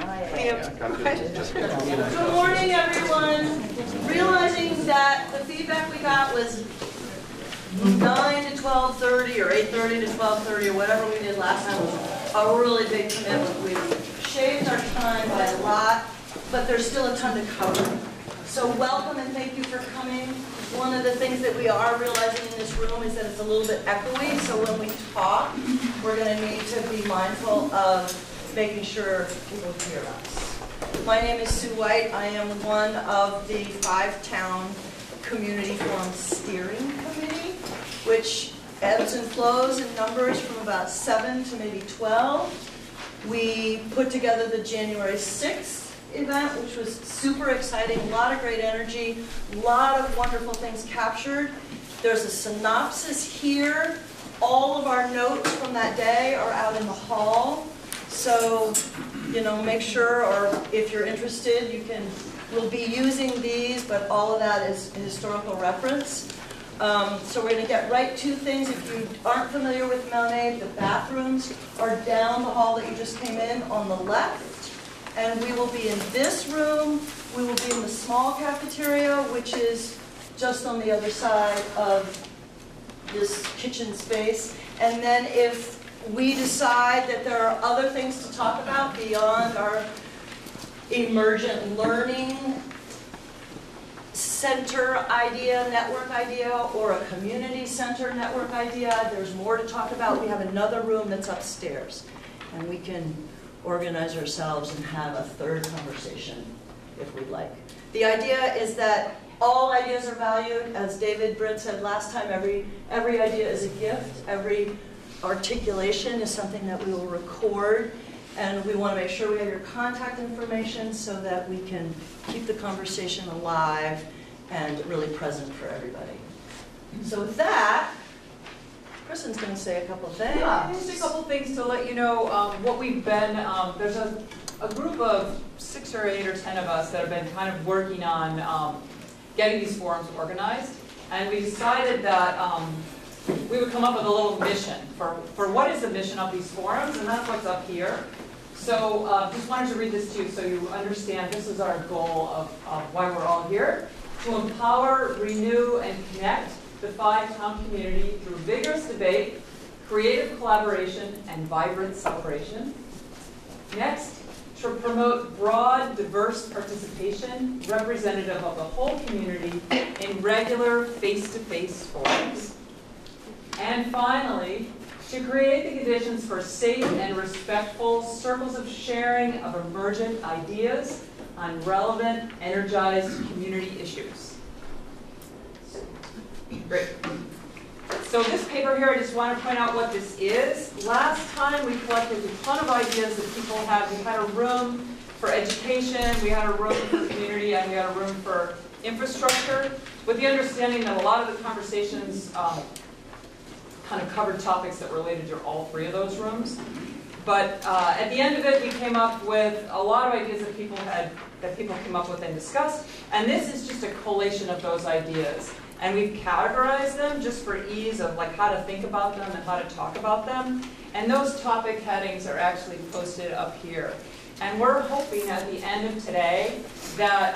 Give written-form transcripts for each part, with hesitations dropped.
Good morning, everyone. Realizing that the feedback we got was 9 to 12:30 or 8:30 to 12:30 or whatever we did last time was a really big commitment. We've shaved our time by a lot, but there's still a ton to cover. So welcome and thank you for coming. One of the things that we are realizing in this room is that it's a little bit echoey, so when we talk, we're going to need to be mindful of making sure people hear us. My name is Sue White. I am one of the 5-Town Community Forum Steering Committee, which ebbs and flows in numbers from about 7 to maybe 12. We put together the January 6th event, which was super exciting, a lot of great energy, a lot of wonderful things captured. There's a synopsis here. All of our notes from that day are out in the hall. So, make sure, or if you're interested, we'll be using these, but all of that is historical reference. So we're going to get right to things. If you aren't familiar with Monet, the bathrooms are down the hall that you just came in on the left. And we will be in this room. We will be in the small cafeteria, which is just on the other side of this kitchen space. And then if we decide that there are other things to talk about beyond our emergent learning center idea, network idea, or a community center network idea, there's more to talk about. We have another room that's upstairs, and we can organize ourselves and have a third conversation if we'd like. The idea is that all ideas are valued. As David Britt said last time, every idea is a gift. Every articulation is something that we will record, and we want to make sure we have your contact information so that we can keep the conversation alive and really present for everybody. So with that, Kristen's going to say a couple of things. Yeah, just a couple of things to let you know what we've been, there's a group of 6 or 8 or 10 of us that have been kind of working on getting these forums organized, and we decided that we would come up with a little mission for what is the mission of these forums, and that's what's up here. So just wanted to read this to you so you understand this is our goal of why we're all here: to empower, renew, and connect the 5-Town community through vigorous debate, creative collaboration, and vibrant celebration. Next, to promote broad, diverse participation representative of the whole community in regular face-to-face forums. And finally, to create the conditions for safe and respectful circles of sharing of emergent ideas on relevant, energized community issues. Great. So this paper here, I just want to point out what this is. Last time we collected a ton of ideas that people had. We had a room for education, we had a room for community, and we had a room for infrastructure, with the understanding that a lot of the conversations kind of covered topics that related to all 3 of those rooms. But at the end of it, we came up with a lot of ideas that people came up with and discussed, and this is just a collation of those ideas. And we've categorized them just for ease of how to think about them and how to talk about them. And those topic headings are actually posted up here. And we're hoping at the end of today that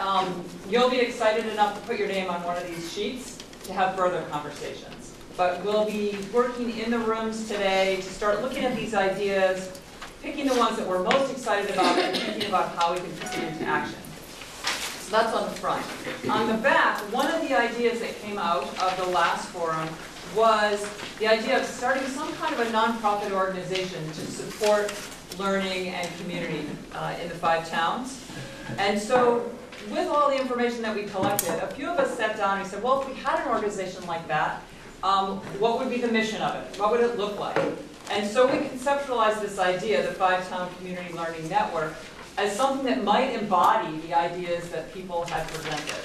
you'll be excited enough to put your name on one of these sheets to have further conversations. But we'll be working in the rooms today to start looking at these ideas, picking the ones that we're most excited about, and thinking about how we can put them into action. So that's on the front. On the back, one of the ideas that came out of the last forum was the idea of starting some kind of a nonprofit organization to support learning and community in the 5 towns. And so with all the information that we collected, a few of us sat down and said, well, if we had an organization like that, what would be the mission of it? What would it look like? And so we conceptualized this idea, the 5-Town Community Learning Network, as something that might embody the ideas that people had presented.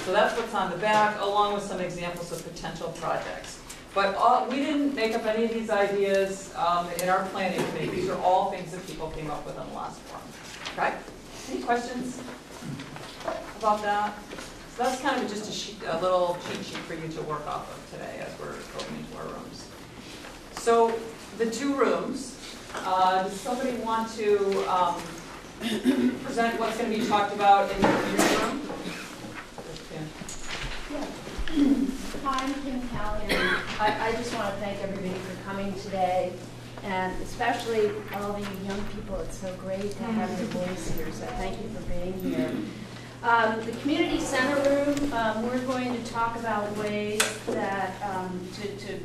So that's what's on the back, along with some examples of potential projects. But we didn't make up any of these ideas in our planning committee. These are all things that people came up with on the last forum. Okay? Any questions about that? So that's kind of just a little cheat sheet for you to work off of today as we're going into our rooms. So the 2 rooms, does somebody want to present what's going to be talked about in the community room? Hi, I'm Kim Callahan. I just want to thank everybody for coming today, and especially all the young people. It's so great to have your voice here, so thank you for being here. The community center room, we're going to talk about ways that, to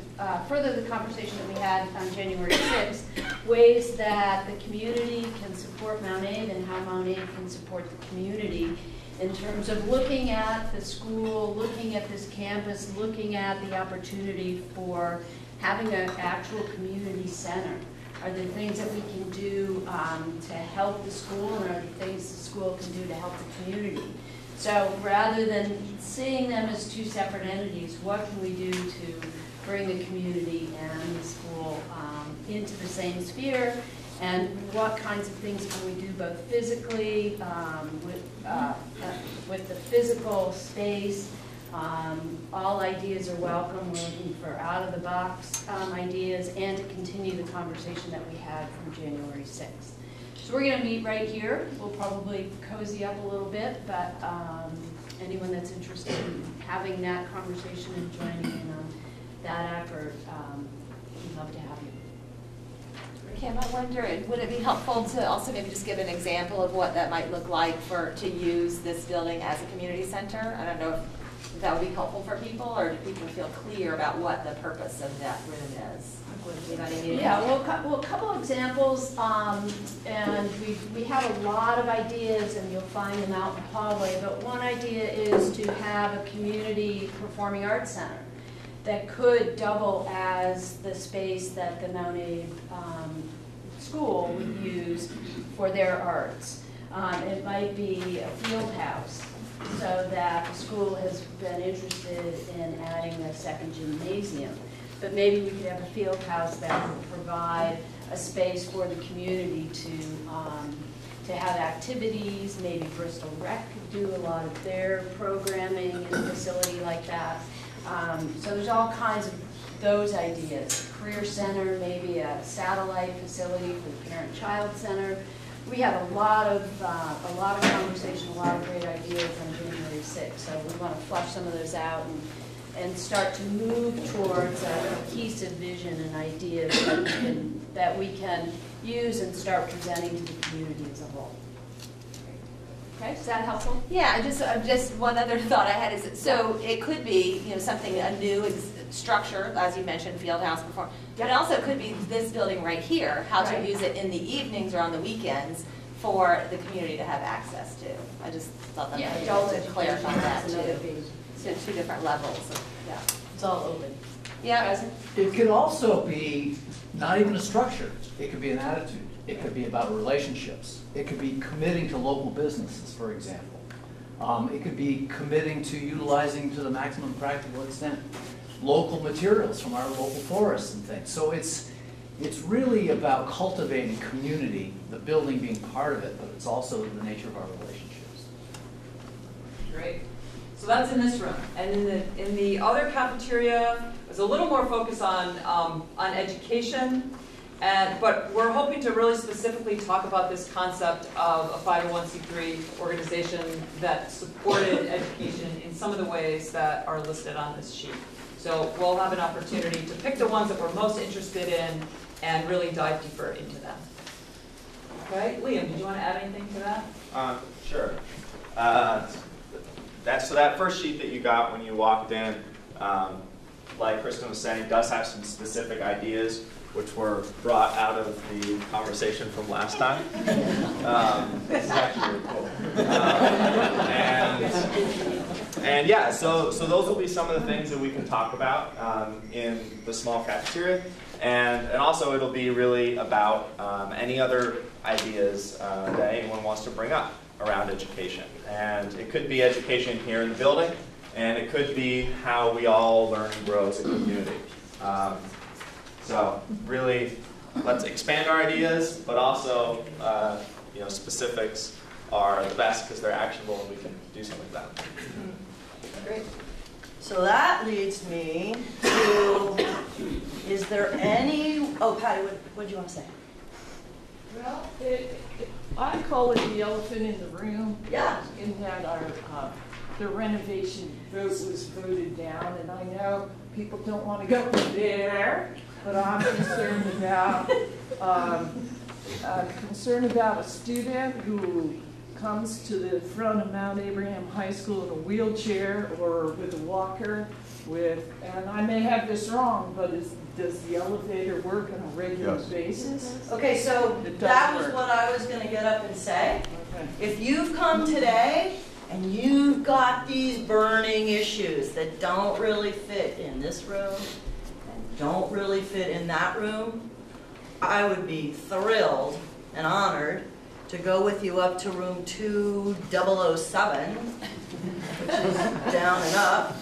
further the conversation that we had on January 6th, ways that the community can support Mount Aid and how Mount Aid can support the community in terms of looking at the school, looking at this campus, looking at the opportunity for having an actual community center. Are there things that we can do to help the school, and are there things the school can do to help the community? So rather than seeing them as two separate entities, what can we do to bring the community and the school into the same sphere? And what kinds of things can we do both physically, with the physical space? All ideas are welcome. We're looking for out-of-the-box ideas, and to continue the conversation that we had from January 6th. So we're going to meet right here. We'll probably cozy up a little bit, but anyone that's interested in having that conversation and joining in on that effort, we'd love to have you. Kim, I wonder, would it be helpful to also maybe just give an example of what that might look like to use this building as a community center? I don't know if that would be helpful for people, or do people feel clear about what the purpose of that room is? Yeah, well, a couple examples, and we have a lot of ideas, and you'll find them out in the hallway, but one idea is to have a community performing arts center that could double as the space that the Mount Aid school would use for their arts. It might be a field house, so that the school has been interested in adding a second gymnasium. But maybe we could have a field house that would provide a space for the community to have activities. Maybe Bristol Rec could do a lot of their programming in a facility like that. So there's all kinds of those ideas. Career center, maybe a satellite facility for the parent-child center. We have a lot of conversation, a lot of great ideas on January 6th. So we want to flush some of those out and start to move towards a cohesive vision and ideas that we can use and start presenting to the community as a whole. Okay, is that helpful? Yeah, just one other thought I had is, so it could be, something, a new structure, as you mentioned, field house before, but it also could be this building right here, how to use it in the evenings or on the weekends for the community to have access to. I just thought that would be helpful to clarify that too. So two different levels. Yeah. It's all open. Yeah. It could also be not even a structure. It could be an attitude. It could be about relationships. It could be committing to local businesses, for example. It could be committing to utilizing to the maximum practical extent local materials from our local forests and things. So it's really about cultivating community, the building being part of it, but it's also the nature of our relationships. Great. So that's in this room. And in the other cafeteria, there's a little more focus on education. But we're hoping to really specifically talk about this concept of a 501c3 organization that supported education in some of the ways that are listed on this sheet. So we'll have an opportunity to pick the ones that we're most interested in and really dive deeper into them. Okay, Liam, did you want to add anything to that? Sure. That first sheet that you got when you walked in, like Kristen was saying, does have some specific ideas which were brought out of the conversation from last time. This is actually really cool. And yeah, so those will be some of the things that we can talk about in the small cafeteria. And also it'll be really about any other ideas that anyone wants to bring up around education. And it could be education here in the building, and it could be how we all learn and grow as a community. So really, let's expand our ideas, but also, specifics are the best because they're actionable and we can do something about them. Great. So that leads me to, is there any, oh, Patty, what did you want to say? Well, I call it the elephant in the room. Yeah. In that our the renovation vote was voted down, and I know people don't want to go there, but I'm concerned about a student who comes to the front of Mount Abraham High School in a wheelchair or with a walker. And I may have this wrong, but does the elevator work on a regular basis? Okay, so that was what I was going to get up and say. Okay. If you've come today and you've got these burning issues that don't really fit in this room, and don't really fit in that room, I would be thrilled and honored to go with you up to room 2007, which is down and up,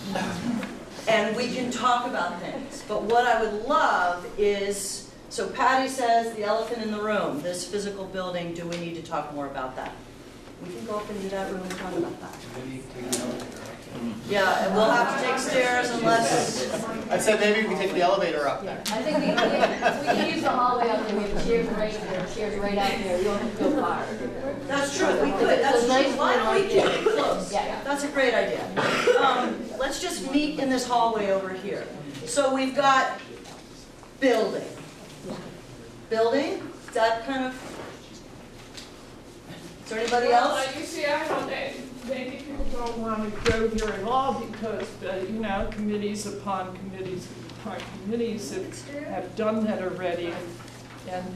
and we can talk about things. But what I would love is, so Patty says the elephant in the room, this physical building, do we need to talk more about that? We can go up into that room and talk about that. Yeah, and we'll have to take stairs unless... I said maybe we can take the elevator up there. I think we can use the hallway out there, we have chairs right there, chairs right out there, you don't have to go far. That's true, we could, that's true. Why don't we keep it close? Yeah. That's a great idea. Let's just meet in this hallway over here. So we've got building. Building, is that kind of... Is there anybody else? Well, you see, I don't know, maybe people don't want to go here at all because, you know, committees upon committees upon committees have done that already.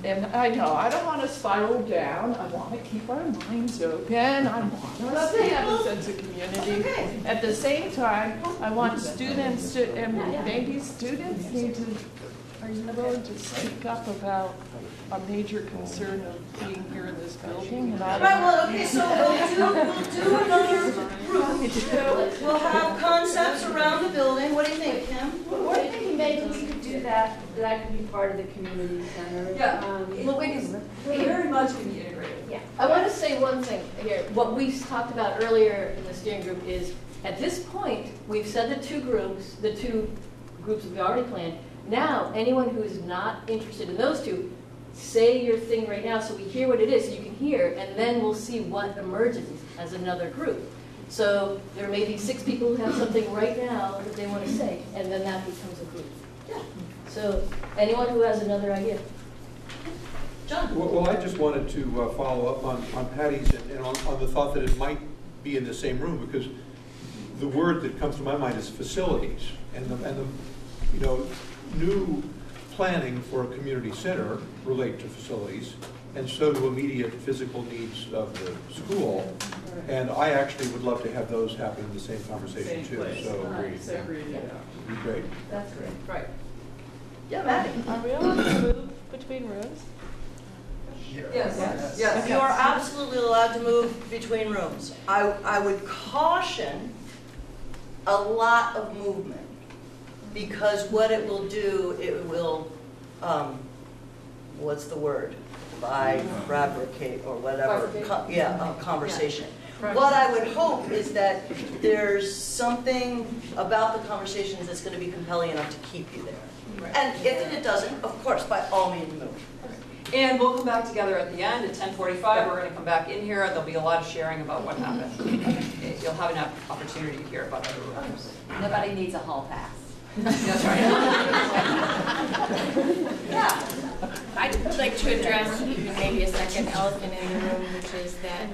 And I know, I don't want to spiral down. I want to keep our minds open. I want us to have a sense of community. Okay. At the same time, I want students to, and maybe students need to, are you willing to speak up about a major concern of being here in this building? And I Right, well, okay, so we'll do another group. We'll have concepts around the building. What do you think, Kim? We're thinking maybe we could do that could be part of the community center. Yeah, well, they very much can be integrated. Yeah, I want to say one thing here. What we talked about earlier in the steering group is, at this point, we've said the two groups we already planned. Now, anyone who is not interested in those two, say your thing right now so we hear what it is, so you can hear, and then we'll see what emerges as another group. So there may be 6 people who have something right now that they want to say, and then that becomes a group. Yeah. So anyone who has another idea? John? Well, I just wanted to follow up on Patty's and on the thought that it might be in the same room, because the word that comes to my mind is facilities, and the you know, new planning for a community center relate to facilities, and so do immediate physical needs of the school. And I actually would love to have those happen in the same conversation too. So agreed. Yeah. it'd be great. That's great. Right. Yeah, Maddie. Are we allowed to move between rooms? Yes. Yes, you are absolutely allowed to move between rooms. I would caution a lot of movement, because what it will do, it will, what's the word? Fabricate or whatever. Conversation. Right. What I would hope is that there's something about the conversations that's going to be compelling enough to keep you there. Right. And if it doesn't, of course, by all means move. And we'll come back together at the end at 10:45. We're going to come back in here. There'll be a lot of sharing about what happened. You'll have enough opportunity to hear about other rooms. Nobody needs a hall pass. That's right. Yeah. I'd like to address maybe a second elephant in the room, which is that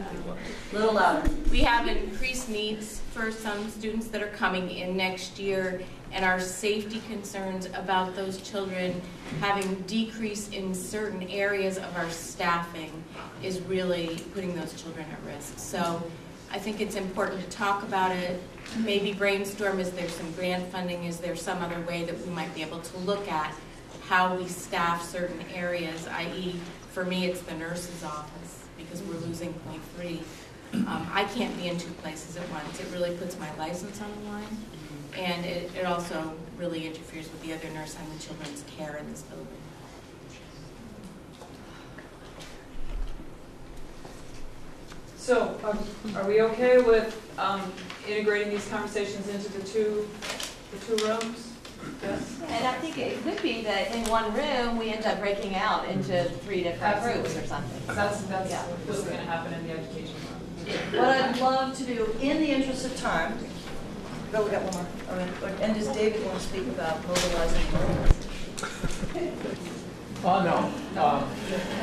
Little louder. we have increased needs for some students that are coming in next year, and our safety concerns about those children having decrease in certain areas of our staffing is really putting those children at risk. So I think it's important to talk about it, maybe brainstorm, is there some grant funding, is there some other way that we might be able to look at how we staff certain areas, i.e., for me it's the nurse's office, because we're losing .3. I can't be in 2 places at once. It really puts my license on the line, and it also really interferes with the other nurse and the children's care in this building. So, are we okay with integrating these conversations into the two rooms? And I think it could be that in one room, we end up breaking out into 3 different groups or something. That's Yeah. what's going to happen in the education room. What I'd love to do, in the interest of time, Bill, we got one more. And does David want to speak about mobilizing? No.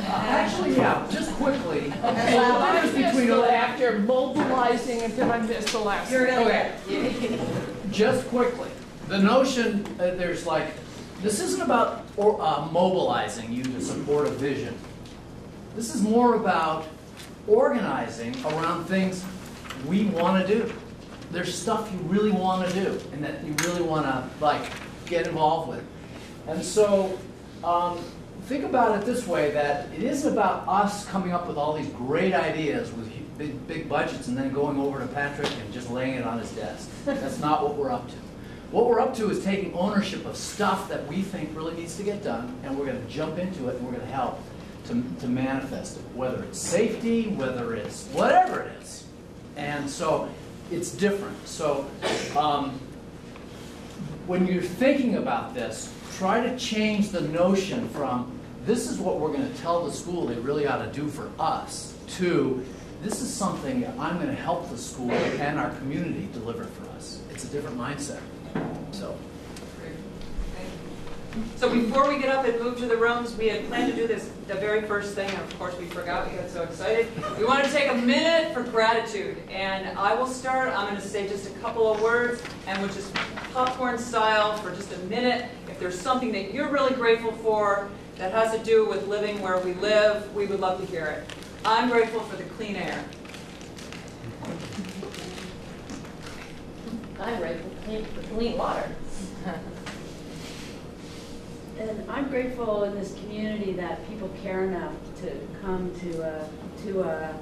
Actually, yeah, just quickly. Okay, well, I missed after mobilizing, and then I missed the last. You're gonna Okay. Just quickly, the notion, there's like, this isn't about mobilizing you to support a vision. This is more about organizing around things we want to do. There's stuff you really want to do and that you really want to like get involved with. And so think about it this way, that it isn't about us coming up with all these great ideas with big budgets and then going over to Patrick and just laying it on his desk. That's not what we're up to. What we're up to is taking ownership of stuff that we think really needs to get done, and we're going to jump into it and we're going to help to manifest it, whether it's safety, whether it's whatever it is. And so it's different. So when you're thinking about this, try to change the notion from this is what we're going to tell the school they really ought to do for us to this is something that I'm going to help the school and our community deliver for us. It's a different mindset. So before we get up and move to the rooms, we had planned to do this the very first thing, and of course we forgot. We got so excited. We want to take a minute for gratitude, and I will start. I'm going to say just a couple of words, and we'll just popcorn style for just a minute. If there's something that you're really grateful for that has to do with living where we live, we would love to hear it. I'm grateful for the clean air. I'm grateful for clean water. And I'm grateful in this community that people care enough to come to a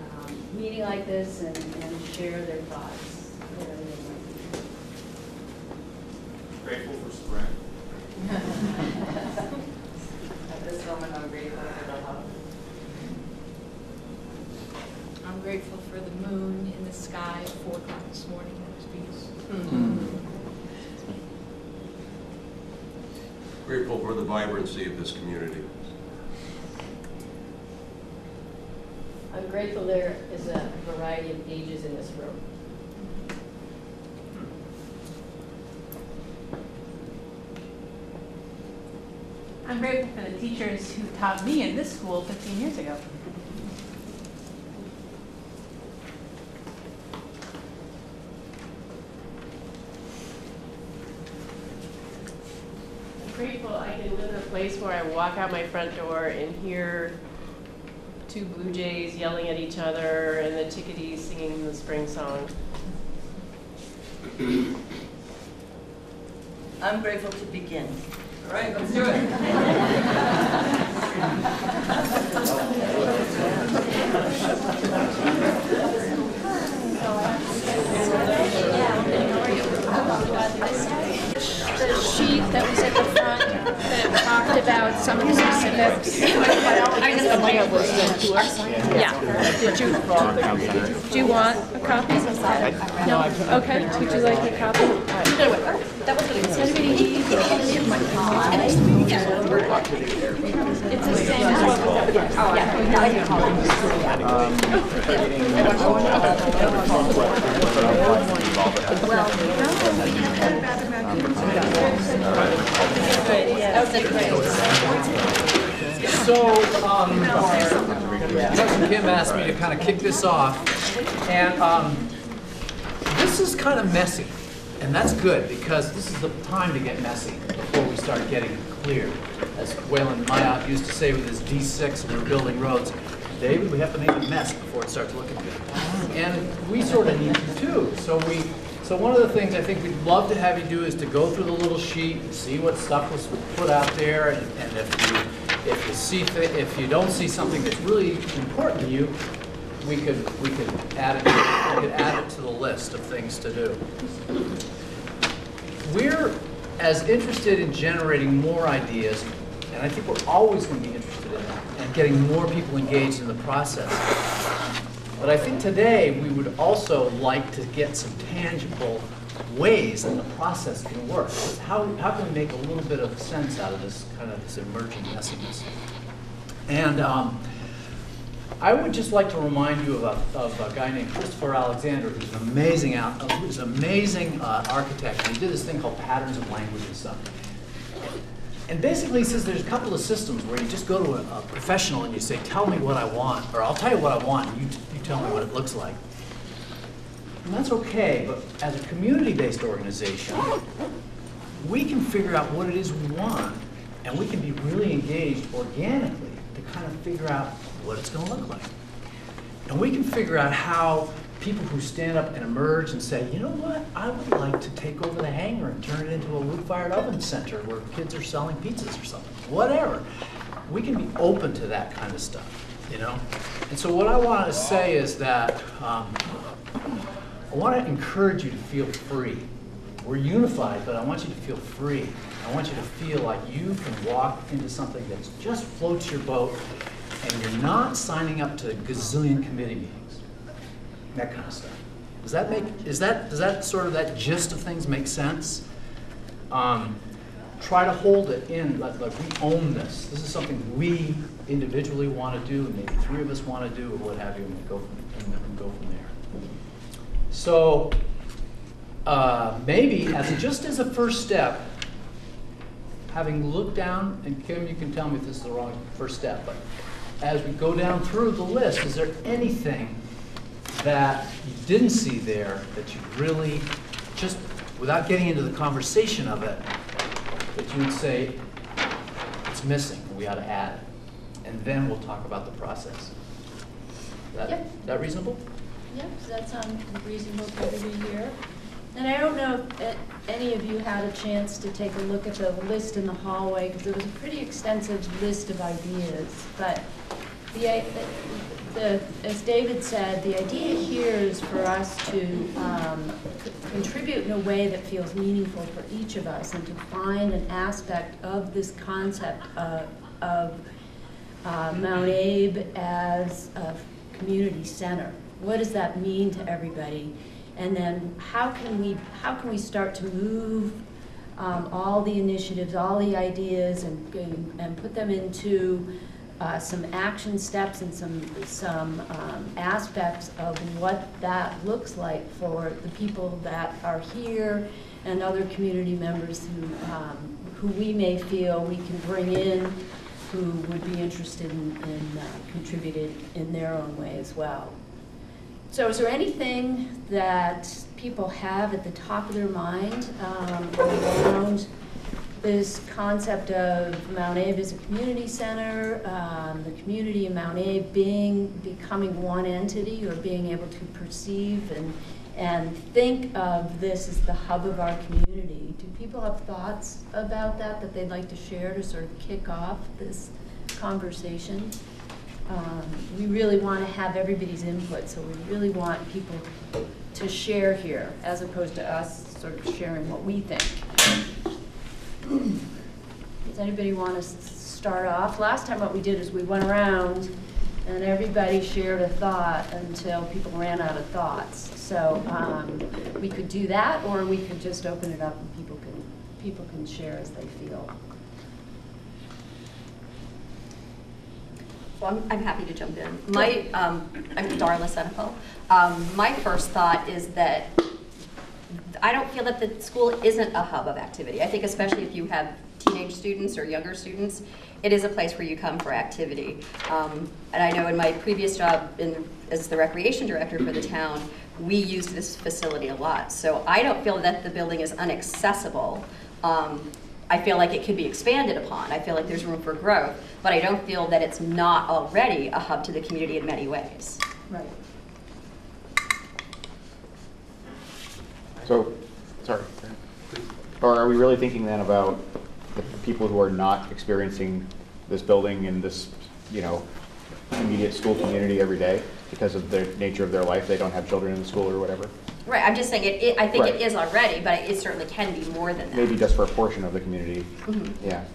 meeting like this and share their thoughts. Whatever they might be. Grateful for spring. At this moment, I'm grateful for the love. I'm grateful for the moon in the sky at 4 o'clock this morning. That was beautiful. Grateful for the vibrancy of this community. I'm grateful there is a variety of ages in this room. I'm grateful for the teachers who taught me in this school 15 years ago. I'm grateful I can live in a place where I walk out my front door and hear 2 blue jays yelling at each other and the chickadees singing the spring song. I'm grateful to begin. All right, let's do it. The sheet that was at the front that talked about some of the specifics. Yeah. Do you want a copy? No? Okay. Would you like a copy? That was good. It's the same as what was up. So, President Kim asked me to kind of kick this off, and this is kind of messy, and that's good because this is the time to get messy before we start getting clear. As Waylon Mayotte used to say with his D6 when we were building roads, David, we have to make a mess before it starts looking good. And we sort of need to too. So one of the things I think we'd love to have you do is to go through the little sheet and see what stuff was put out there, and if you don't see something that's really important to you, we could add it to the list of things to do. We're as interested in generating more ideas, and I think we're always going to be interested in that, and getting more people engaged in the process. But I think today we would also like to get some tangible ways that the process can work. How can we make a little bit of sense out of this kind of this emerging messiness? And I would just like to remind you of a guy named Christopher Alexander, who's an amazing architect. And he did this thing called patterns of language and stuff. And basically he says there's a couple of systems where you just go to a professional and you say, tell me what I want, or I'll tell you what I want, and you tell me what it looks like. And that's okay, but as a community-based organization, we can figure out what it is we want, and we can be really engaged organically to kind of figure out what it's going to look like. And we can figure out how people who stand up and emerge and say, you know what, I would like to take over the hangar and turn it into a wood-fired oven center where kids are selling pizzas or something, whatever. We can be open to that kind of stuff, you know? And so what I want to say is that I want to encourage you to feel free. We're unified, but I want you to feel free. I want you to feel like you can walk into something that just floats your boat, and you're not signing up to a gazillion committee meetings, that kind of stuff. Does that sort of that gist of things make sense? Try to hold it in, like we own this. This is something we individually want to do, and maybe 3 of us want to do, or what have you, and we go from there. So maybe just as a first step, having looked down, and Kim, you can tell me if this is the wrong first step, but as we go down through the list, is there anything that you didn't see there that you really, just without getting into the conversation of it, that you would say, it's missing, we ought to add it? And then we'll talk about the process. Yep. That reasonable? Yep, does that sound reasonable to everybody here? And I don't know if any of you had a chance to take a look at the list in the hallway, because it was a pretty extensive list of ideas. But as David said, the idea here is for us to contribute in a way that feels meaningful for each of us, and to find an aspect of this concept of Mount Abe as a community center. What does that mean to everybody? And then how can we start to move all the initiatives, all the ideas, and put them into some action steps and some aspects of what that looks like for the people that are here and other community members who we may feel we can bring in, who would be interested in contributing in their own way as well. So is there anything that people have at the top of their mind around this concept of Mount Abe as a community center, the community in Mount Abe becoming one entity, or being able to perceive and think of this as the hub of our community? Do people have thoughts about that they'd like to share to sort of kick off this conversation? We really want to have everybody's input, so we really want people to share here, as opposed to us sort of sharing what we think. Does anybody want to start off? Last time what we did is we went around and everybody shared a thought until people ran out of thoughts. So we could do that, or we could just open it up and people can share as they feel. Well, I'm happy to jump in. I'm Darla Senecal. My first thought is that I don't feel that the school isn't a hub of activity. I think especially if you have teenage students or younger students, it is a place where you come for activity. And I know in my previous job as the recreation director for the town, we used this facility a lot. So I don't feel that the building is inaccessible. I feel like it could be expanded upon. I feel like there's room for growth, but I don't feel that it's not already a hub to the community in many ways. Right. So, sorry. Or are we really thinking then about the people who are not experiencing this building in this, immediate school community every day because of the nature of their life? They don't have children in the school or whatever. Right. I'm just saying I think it is already, but it certainly can be more than that. Maybe just for a portion of the community. Mm-hmm. Yeah.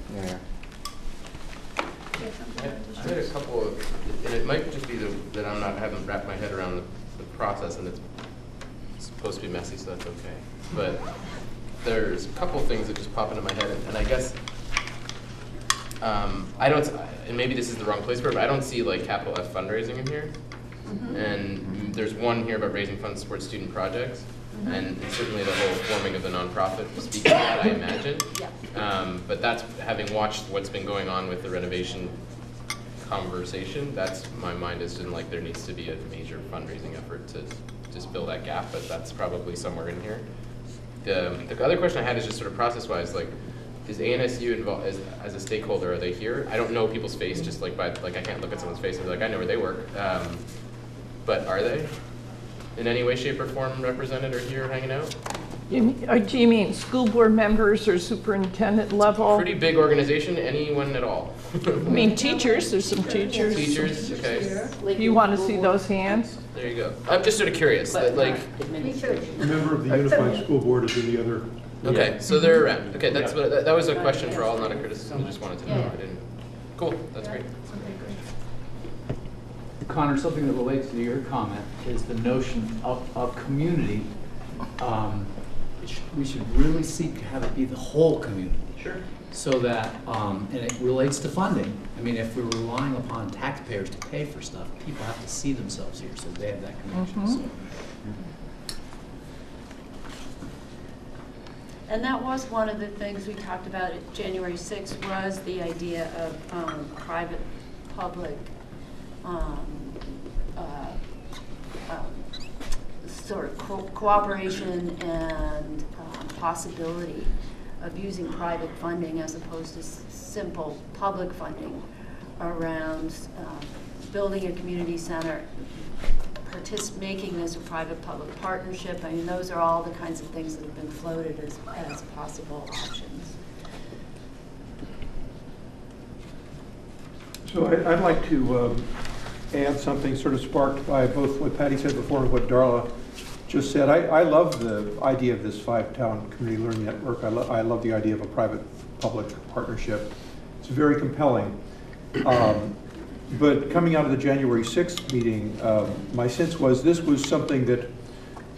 I had a couple of and it might just be that I haven't wrapped my head around the process, and it's supposed to be messy, so that's okay. But there's a couple things that just pop into my head, and I guess I don't, and maybe this is the wrong place for it, but I don't see like capital F fundraising in here. And there's one here about raising funds to support student projects, and certainly the whole forming of the nonprofit speaks to that, I imagine. But that's, having watched what's been going on with the renovation conversation, that's, my mind is in like there needs to be a major fundraising effort to just fill that gap, but that's probably somewhere in here. The other question I had is just sort of process-wise, like, is ANSU involved as a stakeholder? Are they here? I don't know people's face, just like by, like I can't look at someone's face and be like, I know where they work. But are they in any way, shape, or form represented or here hanging out? Do you mean school board members or superintendent level? Pretty big organization, anyone at all? I mean teachers, there's some teachers. Teachers, okay. You want to see those hands? There you go. I'm just sort of curious, like. A member of the Unified School Board is in the other. Okay, so they're around. Okay, that's what, that was a question for all, not a criticism. I just wanted to know. I didn't. Cool, that's great. Connor, something that relates to your comment is the notion of community. We should really seek to have it be the whole community. Sure. So that, and it relates to funding. I mean, if we're relying upon taxpayers to pay for stuff, people have to see themselves here, so they have that connection. So. And that was one of the things we talked about at January 6th, was the idea of private-public sort of cooperation and possibility of using private funding as opposed to simple public funding around building a community center, making this a private-public partnership. I mean, those are all the kinds of things that have been floated as possible options. So I'd like to add something sort of sparked by both what Patty said before and what Darla just said. I love the idea of this 5-town community learning network. I love the idea of a private-public partnership. It's very compelling. But coming out of the January 6th meeting, my sense was this was something that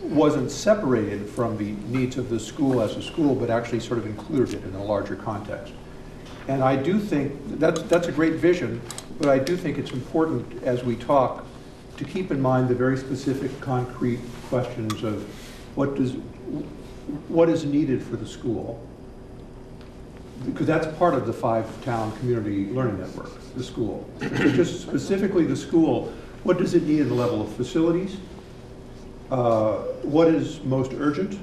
wasn't separated from the needs of the school as a school, but actually sort of included it in a larger context. And I do think that's a great vision, but I do think it's important as we talk to keep in mind the very specific, concrete questions of what is needed for the school, because that's part of the 5-town community learning network, the school. Just specifically the school, what does it need at the level of facilities? What is most urgent?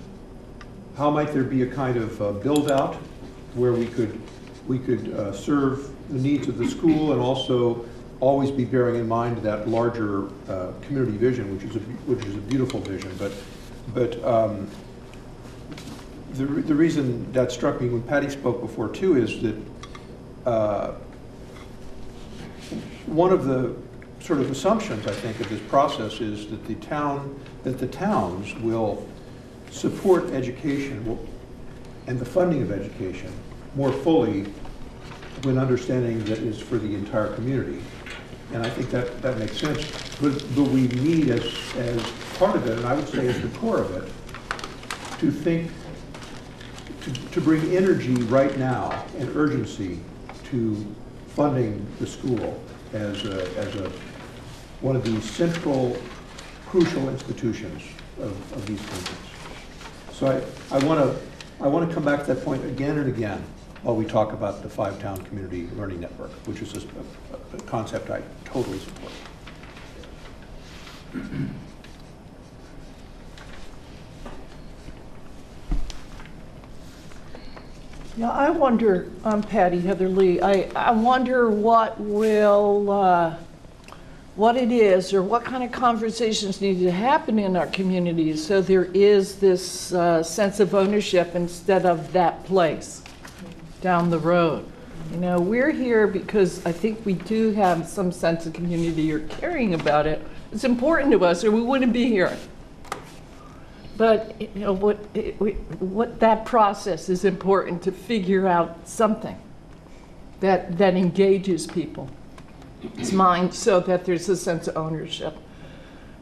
How might there be a kind of build out where we could serve the needs of the school and also always be bearing in mind that larger community vision, which is a beautiful vision. But the reason that struck me when Patty spoke before too is that one of the sort of assumptions I think of this process is that the towns will support education and the funding of education more fully when understanding that is for the entire community. And I think that makes sense. But we need as part of it, and I would say as the core of it, to think, to bring energy right now and urgency to funding the school as one of the central, crucial institutions of these countries. So I want to come back to that point again and again while we talk about the 5-town community learning network, which is a concept I totally support. Yeah, I wonder, I'm Patty Heatherly, I wonder what it is or what kind of conversations need to happen in our communities so there is this sense of ownership instead of that place down the road. You know, we're here because I think we do have some sense of community or caring about it. It's important to us or we wouldn't be here. But you know, what that process is important to figure out something that engages people. It's mine, so that there's a sense of ownership.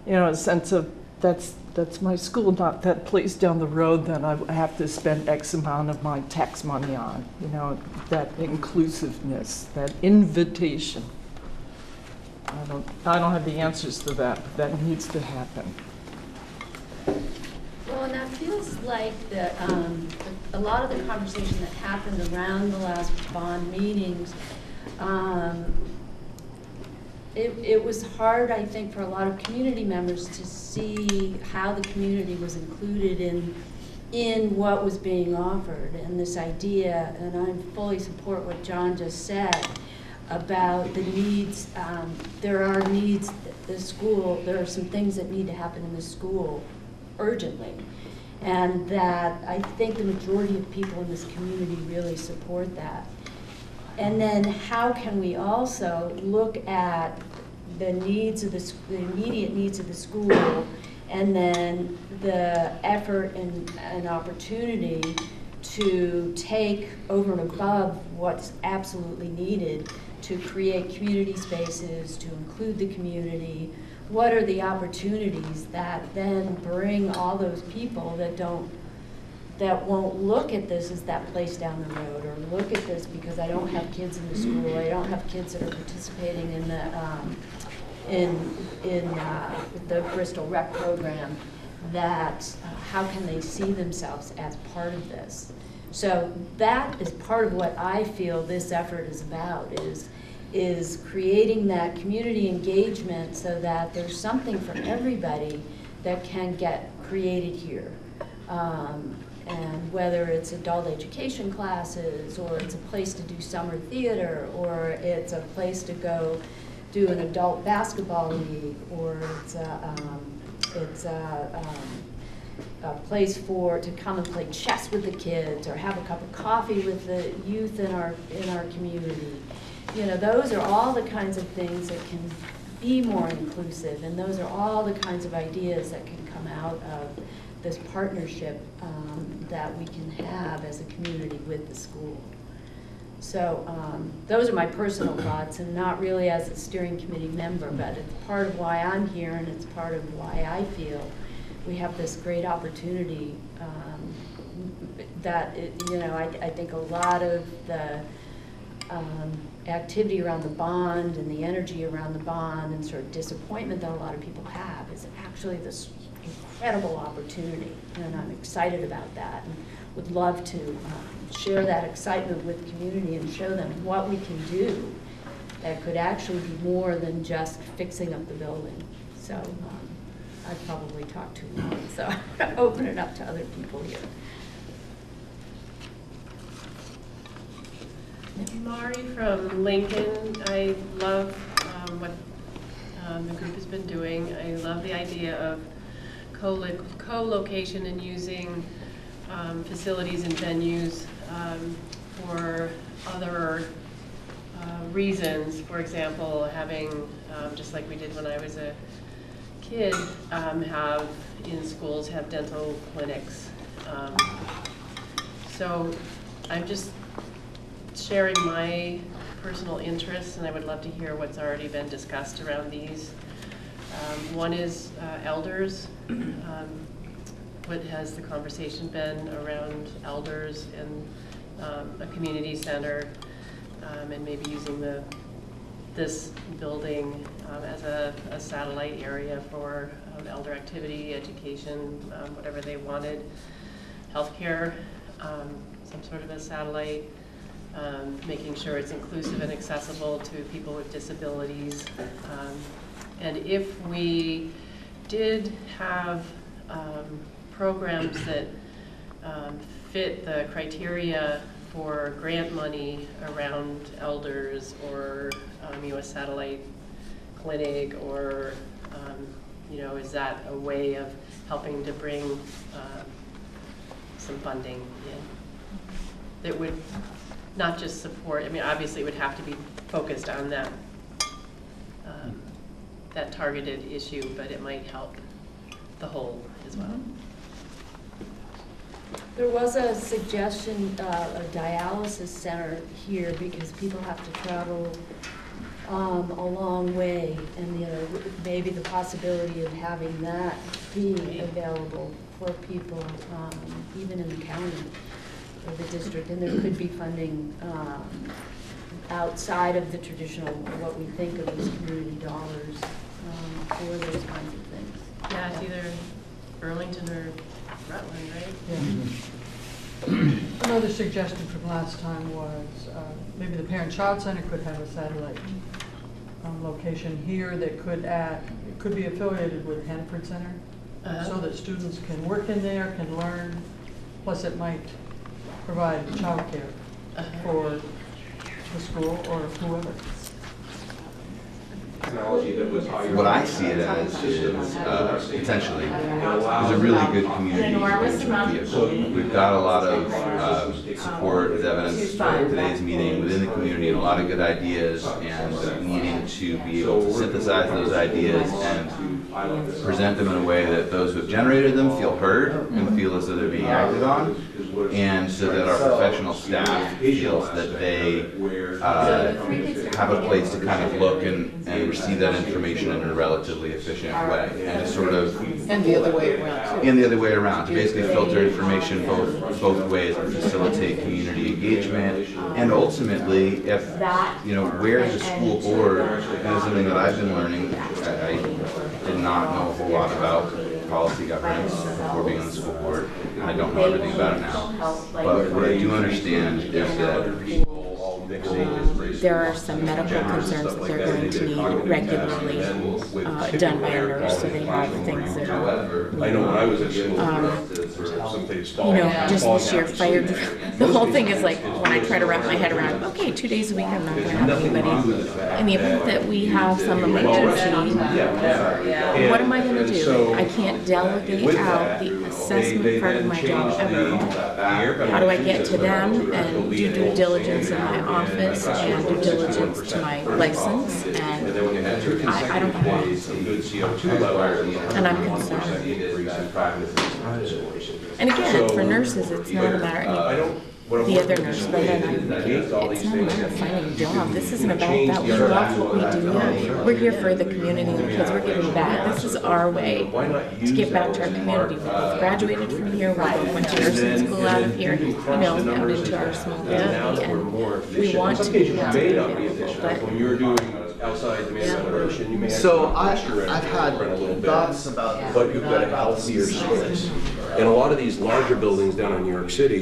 You know, a sense of that's my school, not that place down the road that I have to spend X amount of my tax money on. You know, that inclusiveness, that invitation. I don't have the answers to that, but that needs to happen. Well, and that feels like a lot of the conversation that happened around the last bond meetings, it was hard, I think, for a lot of community members to see how the community was included in what was being offered, and this idea, and I fully support what John just said about the needs. There are needs at the school, there are some things that need to happen in the school urgently, and that I think the majority of people in this community really support that. And then how can we also look at the needs of the immediate needs of the school, and then the effort and opportunity to take over and above what's absolutely needed to create community spaces, to include the community. What are the opportunities that then bring all those people that won't look at this as that place down the road, or look at this because I don't have kids in the school, I don't have kids that are participating in the Bristol Rec program, that how can they see themselves as part of this? So that is part of what I feel this effort is about, is creating that community engagement so that there's something for everybody that can get created here. And whether it's adult education classes, or it's a place to do summer theater, or it's a place to go do an adult basketball league, or it's a place to come and play chess with the kids, or have a cup of coffee with the youth in our community. You know, those are all the kinds of things that can be more inclusive, and those are all the kinds of ideas that can come out of this partnership that we can have as a community with the school. So those are my personal thoughts, and not really as a steering committee member, but it's part of why I'm here, and it's part of why I feel we have this great opportunity that, I think a lot of the activity around the bond and the energy around the bond and sort of disappointment that a lot of people have is actually this incredible opportunity, and I'm excited about that, and would love to share that excitement with the community and show them what we can do that could actually be more than just fixing up the building. So I've probably talked too long, so I'm going to open it up to other people here. Mari from Lincoln. I love what the group has been doing. I love the idea of co-location and using facilities and venues for other reasons. For example, having, just like we did when I was a kid, have in schools have dental clinics. So I'm just sharing my personal interests, and I would love to hear what's already been discussed around these. One is elders. What has the conversation been around elders and a community center, and maybe using this building as a satellite area for elder activity, education, whatever they wanted, healthcare, some sort of a satellite, making sure it's inclusive and accessible to people with disabilities. And if we did have programs that fit the criteria for grant money around elders, or a satellite clinic, or is that a way of helping to bring some funding in that would not just support? I mean, obviously it would have to be focused on that that targeted issue, but it might help the whole as well. There was a suggestion, a dialysis center here, because people have to travel a long way, and maybe the possibility of having that be available for people, even in the county or the district, and there could be funding outside of the traditional, what we think of as community dollars for those kinds of things. Yeah, it's either Burlington or Rutland, right? Yeah. Another suggestion from last time was maybe the Parent-Child Center could have a satellite location here that could be affiliated with Hanford Center, so that students can work in there, can learn, plus it might provide childcare for the school or whoever. What I see it as is potentially is a really good community engagement vehicle. We've got a lot of support, as evidenced for today's meeting, within the community, and a lot of good ideas, and needing to be able to synthesize those ideas and present them in a way that those who have generated them feel heard and feel as though they're being acted on, and so that our professional staff feels that they have a place to kind of look and receive that information in a relatively efficient way, and to sort of and the other way around, and the other way around, to basically filter information both ways and facilitate community engagement, and ultimately, if where is the school board, and something that I've been learning. I did not know a whole lot about policy governance before being on the school board. I don't know everything about it now, but what I do understand is that there are some medical concerns that they're going to need regularly done by a nurse, so they have things that are, I know when I was at school, just this year fired. The whole thing is like, when I try to wrap my head around, okay, 2 days a week I'm not going to have anybody. In the event that we have some emergency, what am I going to do? I can't delegate out the assessment part of my job ever. How do I get to them and do due diligence in my office and due diligence to my license? And I don't know. And I'm concerned. And again, for nurses, it's not a matter, the other nurse, but then it's not a matter of finding a job. This isn't about that. We love what we do here. We're here for the community and the kids. We're giving back. This is our way to give back to our community. We both graduated from here. We both went to nursing school out of here, out into our small community, and we want to be available. But when you're doing outside demand generation, you may so I've had thoughts about that. But you've got a healthier space. And a lot of these larger buildings down in New York City,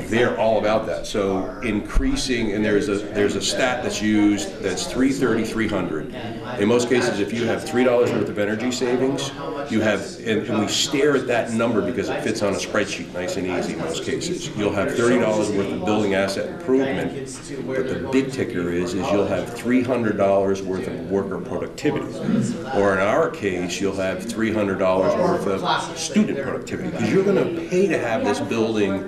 they're all about that. So increasing, and there's a stat that's used that's 330, 300. In most cases, if you have $3 worth of energy savings, you have, and we stare at that number because it fits on a spreadsheet nice and easy in most cases. You'll have $30 worth of building asset improvement, but the big ticker is you'll have $300 worth of worker productivity. Or in our case, you'll have $300 worth of student productivity, because you're going to pay to have this building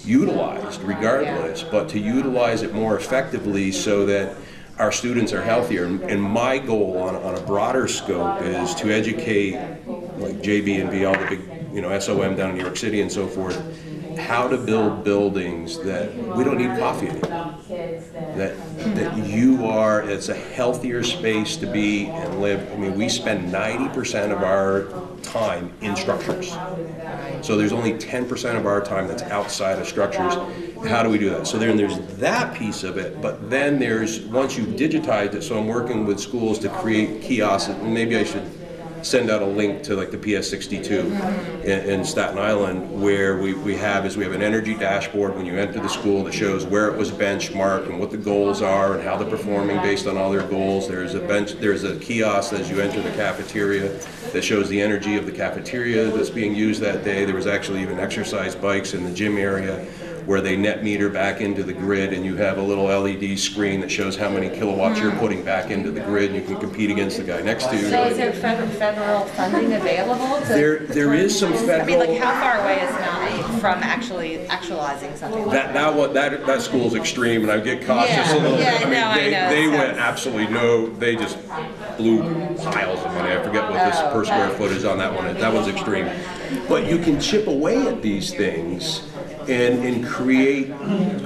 utilized regardless, but to utilize it more effectively so that our students are healthier. And my goal on a broader scope is to educate, like JB and B, all the big, SOM down in New York City and so forth, how to build buildings that we don't need coffee anymore. That it's a healthier space to be and live. I mean, we spend 90% of our time in structures. So there's only 10% of our time that's outside of structures. How do we do that? So there's that piece of it, but then there's, once you've digitized it, so I'm working with schools to create kiosks, and maybe I should send out a link to like the PS62 in Staten Island, where we have an energy dashboard when you enter the school that shows where it was benchmarked and what the goals are and how they're performing based on all their goals. There's a kiosk as you enter the cafeteria that shows the energy of the cafeteria that's being used that day. There was actually even exercise bikes in the gym area where they net meter back into the grid, and you have a little LED screen that shows how many kilowatts you're putting back into the grid, and you can compete against the guy next to you. So is there federal funding available? There is some federal. I mean, how far away is Maui from actualizing something like that? That school's extreme, and I get cautious a little bit. I know. They went absolutely they just blew piles of money. I forget what this per square foot is on that one. That one's extreme. But you can chip away at these things and create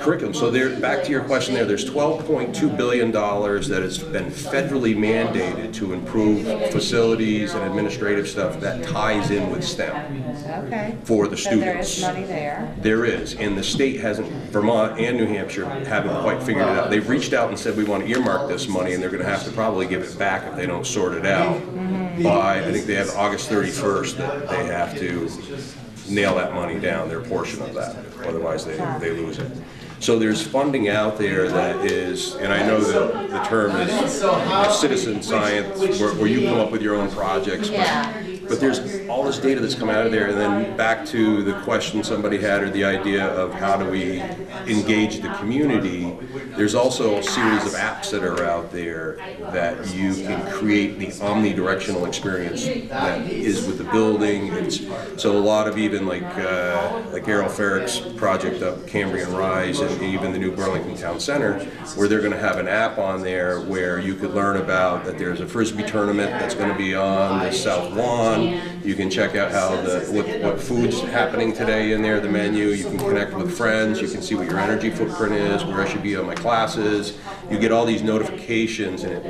curriculum. So there, back to your question there's $12.2 billion that has been federally mandated to improve facilities and administrative stuff that ties in with STEM for the students. There is money there. There is, and the state hasn't, Vermont and New Hampshire haven't quite figured it out. They've reached out and said we want to earmark this money, and they're going to have to probably give it back if they don't sort it out by, I think they have August 31st that they have to nail that money down, their portion of that, otherwise they lose it. So there's funding out there that is, and I know that the term is citizen science, where you come up with your own projects, but there's all this data that's come out of there. And then back to the question somebody had, or the idea of how do we engage the community, there's also a series of apps that are out there that you can create the omnidirectional experience that is with the building. So a lot of even like Errol Farrick's project up Cambrian Rise, and even the new Burlington Town Center, where they're going to have an app on there where you could learn about that there's a Frisbee tournament that's going to be on the South Lawn. You can check out how what food's happening today in there, the menu. You can connect with friends. You can see what your energy footprint is, where I should be on my classes. You get all these notifications, and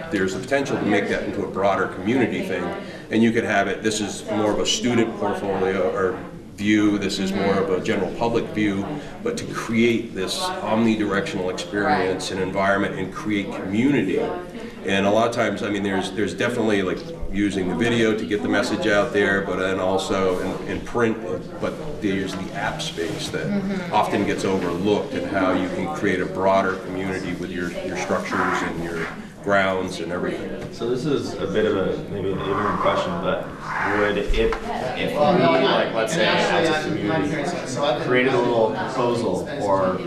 there's the potential to make that into a broader community thing. And you could have it, this is more of a student portfolio or view, this is more of a general public view, but to create this omnidirectional experience and environment and create community. And a lot of times, I mean, there's definitely like using the video to get the message out there, but then also in print, but there's the app space that often gets overlooked, and how you can create a broader community with your structures and your grounds and everything. So this is a bit of a, maybe an ignorant question, but would if we, like, let's say as a community, created a little proposal or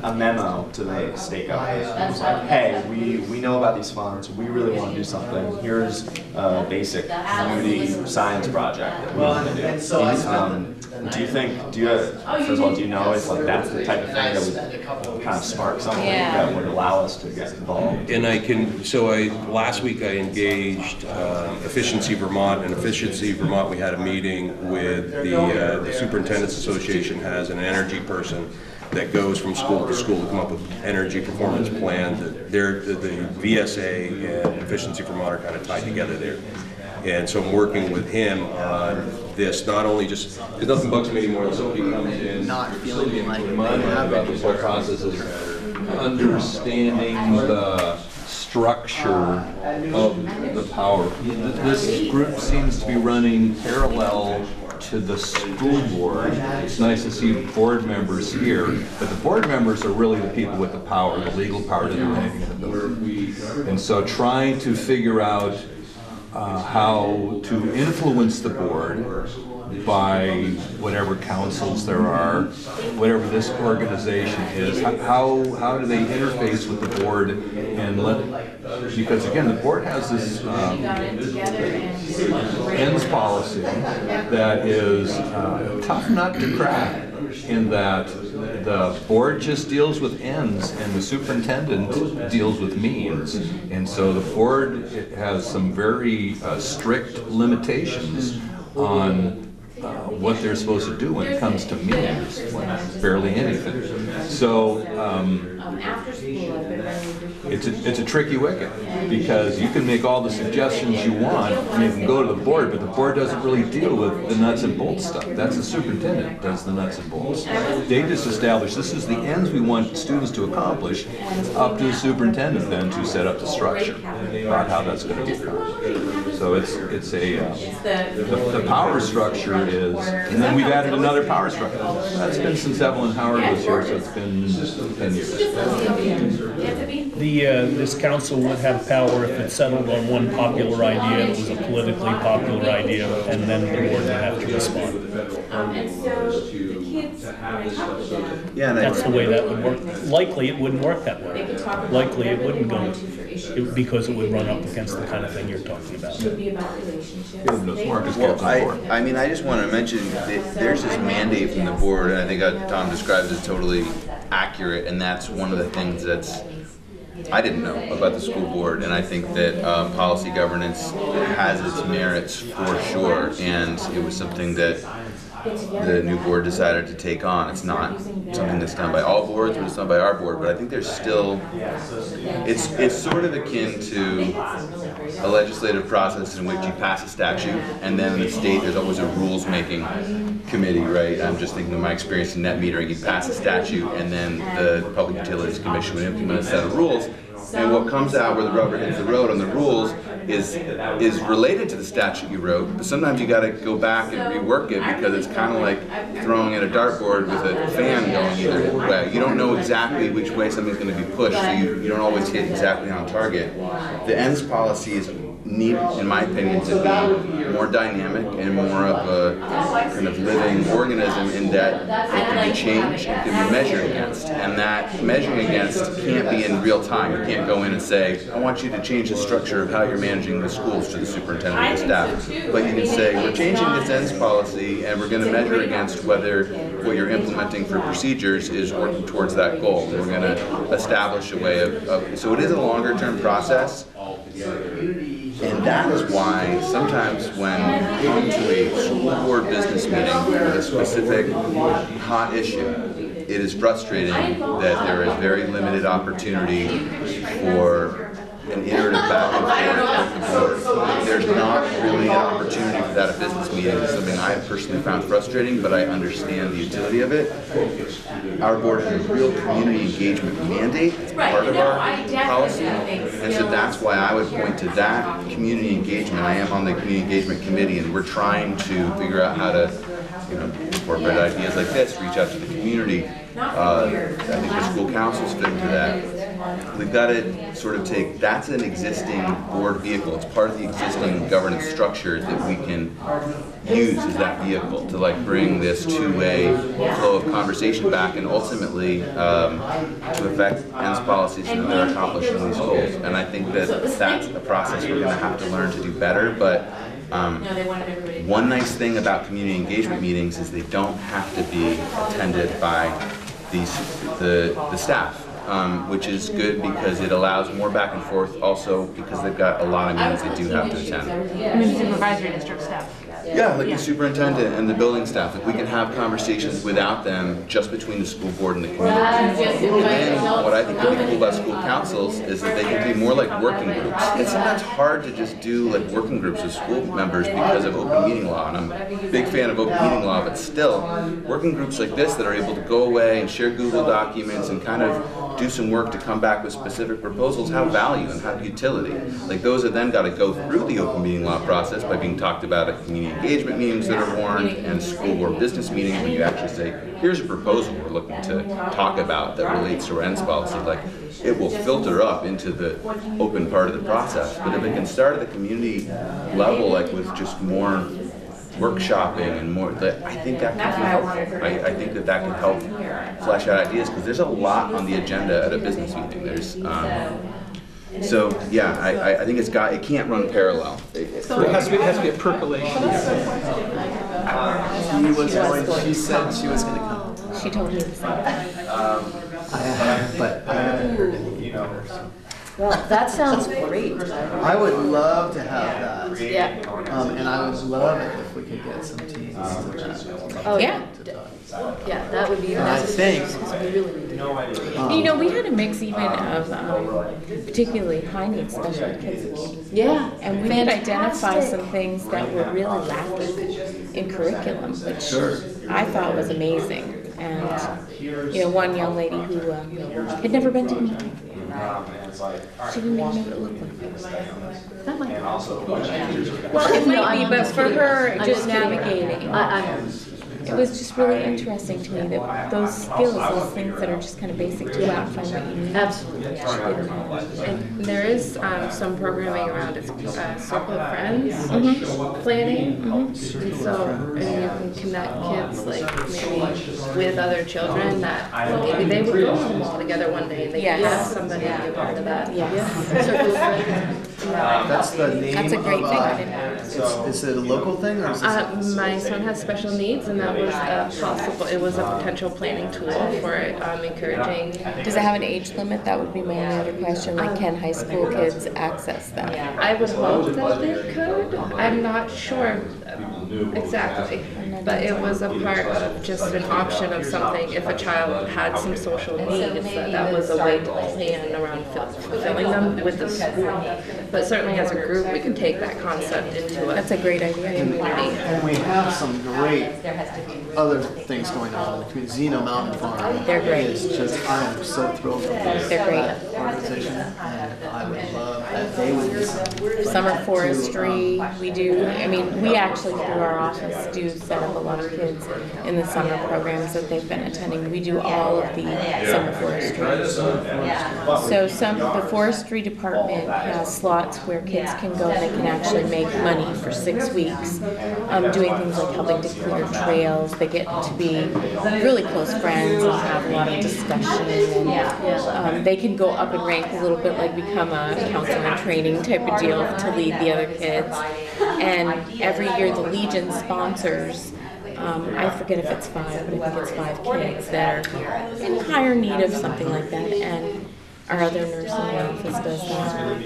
a memo to the state government, it was like, hey, we know about these funds, we really want to do something, here's a basic community science project that we want to do. Do you think, first of all, do you know if like that's the type of thing that would kind of spark something that would allow us to get involved? And last week I engaged Efficiency Vermont, and Efficiency Vermont, we had a meeting with the Superintendent's Association has an energy person that goes from school to school to come up with energy performance plan. The VSA and Efficiency Vermont are kind of tied together there. And so I'm working with him on this, not only just, because nothing bugs me anymore than somebody comes in, not feeling like about this whole process is understanding the structure of the power. This group seems to be running parallel to the school board. It's nice to see board members here, but the board members are really the people with the power, the legal power to do anything in the building. And so trying to figure out how to influence the board by whatever councils there are, whatever this organization is, how do they interface with the board and because again, the board has this ends policy that is tough not to crack, in that the board just deals with ends and the superintendent deals with means. And so the board has some very strict limitations on what they're supposed to do when it comes to means, barely anything. So it's a tricky wicket, because you can make all the suggestions you want and you can go to the board, but the board doesn't really deal with the nuts and bolts stuff. That's the superintendent does the nuts and bolts. They just establish this is the ends we want students to accomplish. It's up to the superintendent then to set up the structure about how that's going to be accomplished. So it's the power structure is, and then we've added another power structure. That's been since Evelyn Howard was here, so it's been 10 years. This council would have power if it settled on one popular idea, it was a politically popular idea, and then the board would have to respond. And so the kids, when I talk to them, That's the way that would work. Likely it wouldn't work that way. Likely it wouldn't go, because it would run up against the kind of thing you're talking about. It would be about relationships. Well, I mean, I just want to mention that there's this mandate from the board, and I think Tom describes it totally accurate, and that's one of the things that's I didn't know about the school board, and I think that policy governance has its merits for sure, and it was something that the new board decided to take on. It's not something that's done by all boards, but it's done by our board. But I think there's still, it's sort of akin to a legislative process in which you pass a statute, and then in the state there's always a rules-making committee, right? I'm just thinking of my experience in net metering. You pass a statute, and then the Public Utilities Commission would implement a set of rules. And what comes out where the rubber hits the road on the rules is related to the statute you wrote, but sometimes you got to go back and rework it because it's kind of like throwing at a dartboard with a fan going either way. You don't know exactly which way something's going to be pushed, so you don't always hit exactly on target. The ends policies need, in my opinion, to be more dynamic and more of a kind of living organism in that it can be changed and can be measured against. And that measuring against can't be in real time. You can't go in and say, I want you to change the structure of how you're managing the schools to the superintendent and the staff. But you can say, we're changing this ends policy and we're going to measure against whether what you're implementing for procedures is working towards that goal. We're going to establish a way of so it is a longer term process. And that is why sometimes when you come to a school board business meeting with a specific hot issue, it is frustrating that there is very limited opportunity for an iterative back and forth with the board. There's not really an opportunity for that at business meetings. It's something I have personally found frustrating, but I understand the utility of it. Our board has a real community engagement mandate. It's part of our policy. And so that's why I would point to that community engagement. I am on the community engagement committee, and we're trying to figure out how to incorporate ideas like this, reach out to the community. I think the school councils fit into that. We've got to sort of take, that's an existing board vehicle. It's part of the existing governance structure that we can use as that vehicle to like bring this two-way flow of conversation back and ultimately to affect ends policies and they're accomplishing these goals. And I think that that's a process we're going to have to learn to do better. But one nice thing about community engagement meetings is they don't have to be attended by the staff. Which is good because it allows more back and forth, also because they've got a lot of meetings they do have to attend. I mean, supervisory district staff. Yeah, like the superintendent and the building staff. Like we can have conversations without them, just between the school board and the community. And then what I think would be cool about school councils is that they can be more like working groups. It's sometimes hard to just do like working groups with school members because of open meeting law, and I'm a big fan of open meeting law, but still, working groups like this that are able to go away and share Google documents and kind of do some work to come back with specific proposals have value and have utility. Like those have then got to go through the open meeting law process by being talked about at community engagement meetings that are warned and school board business meetings when you actually say, here's a proposal we're looking to talk about that relates to our ends policy. Like it will filter up into the open part of the process. But if it can start at the community level, like with just more workshopping and more, I think that can help. I think that can help flesh out ideas because there's a lot on the agenda at a business meeting. There's so yeah, I think it can't run parallel. It has to be a percolation. She said she was going to come. She told me the same. Well, that sounds great. I would love to have that. Yeah. And I would love it if we could get some teams to that. Oh, yeah. Yeah, that would be I think. You know, we had a mix even of particularly high needs special kids. Yeah. And we could identify some things that were really lacking in curriculum, which I thought was amazing. And, you know, one young lady who had never been to the meeting. She didn't even know what it looked like. That might be. Well, it might be, but for her, just navigating. It was just really interesting to me that those skills, those things that are just kind of basic to go out and find what you need. Absolutely. And there is some programming around it, Circle of Friends planning. And so, and you can connect kids like maybe with other children that maybe they would go to the mall together one day and they could have somebody be a part of that. Circle of Friends. That's the name. That's a great thing. I didn't know. Is it a local thing or is this my son has special needs, and that was possible. It was a potential planning tool for encouraging. Does it have an age limit? That would be my only other question. Like, can high school kids access that? I would hope that they could. I'm not sure. Exactly. But it was a part of just an option of something if a child had some social needs, that was a way to plan around fulfilling them with the school. But certainly as a group, we can take that concept into it. That's a great idea. And we have some great other things going on in the community. Zeno Mountain Farm. They're great. Is just, I am so thrilled with this. They're great. Organization, and I would love that they would do Summer forestry, we do, I mean, we actually through our office do set up a lot of kids in the summer programs that they've been attending. We do all of the summer forestry. So the forestry department has slots where kids can go and they can actually make money for 6 weeks, doing things like helping to clear trails. They get to be really close friends and have a lot of discussion, and they can go up in rank a little bit, like become a counselor in training type of deal to lead the other kids. And every year the Legion sponsors, I forget if it's 5, but I think it's 5 kids that are in higher need of something like that, and our other nurse in the office does that.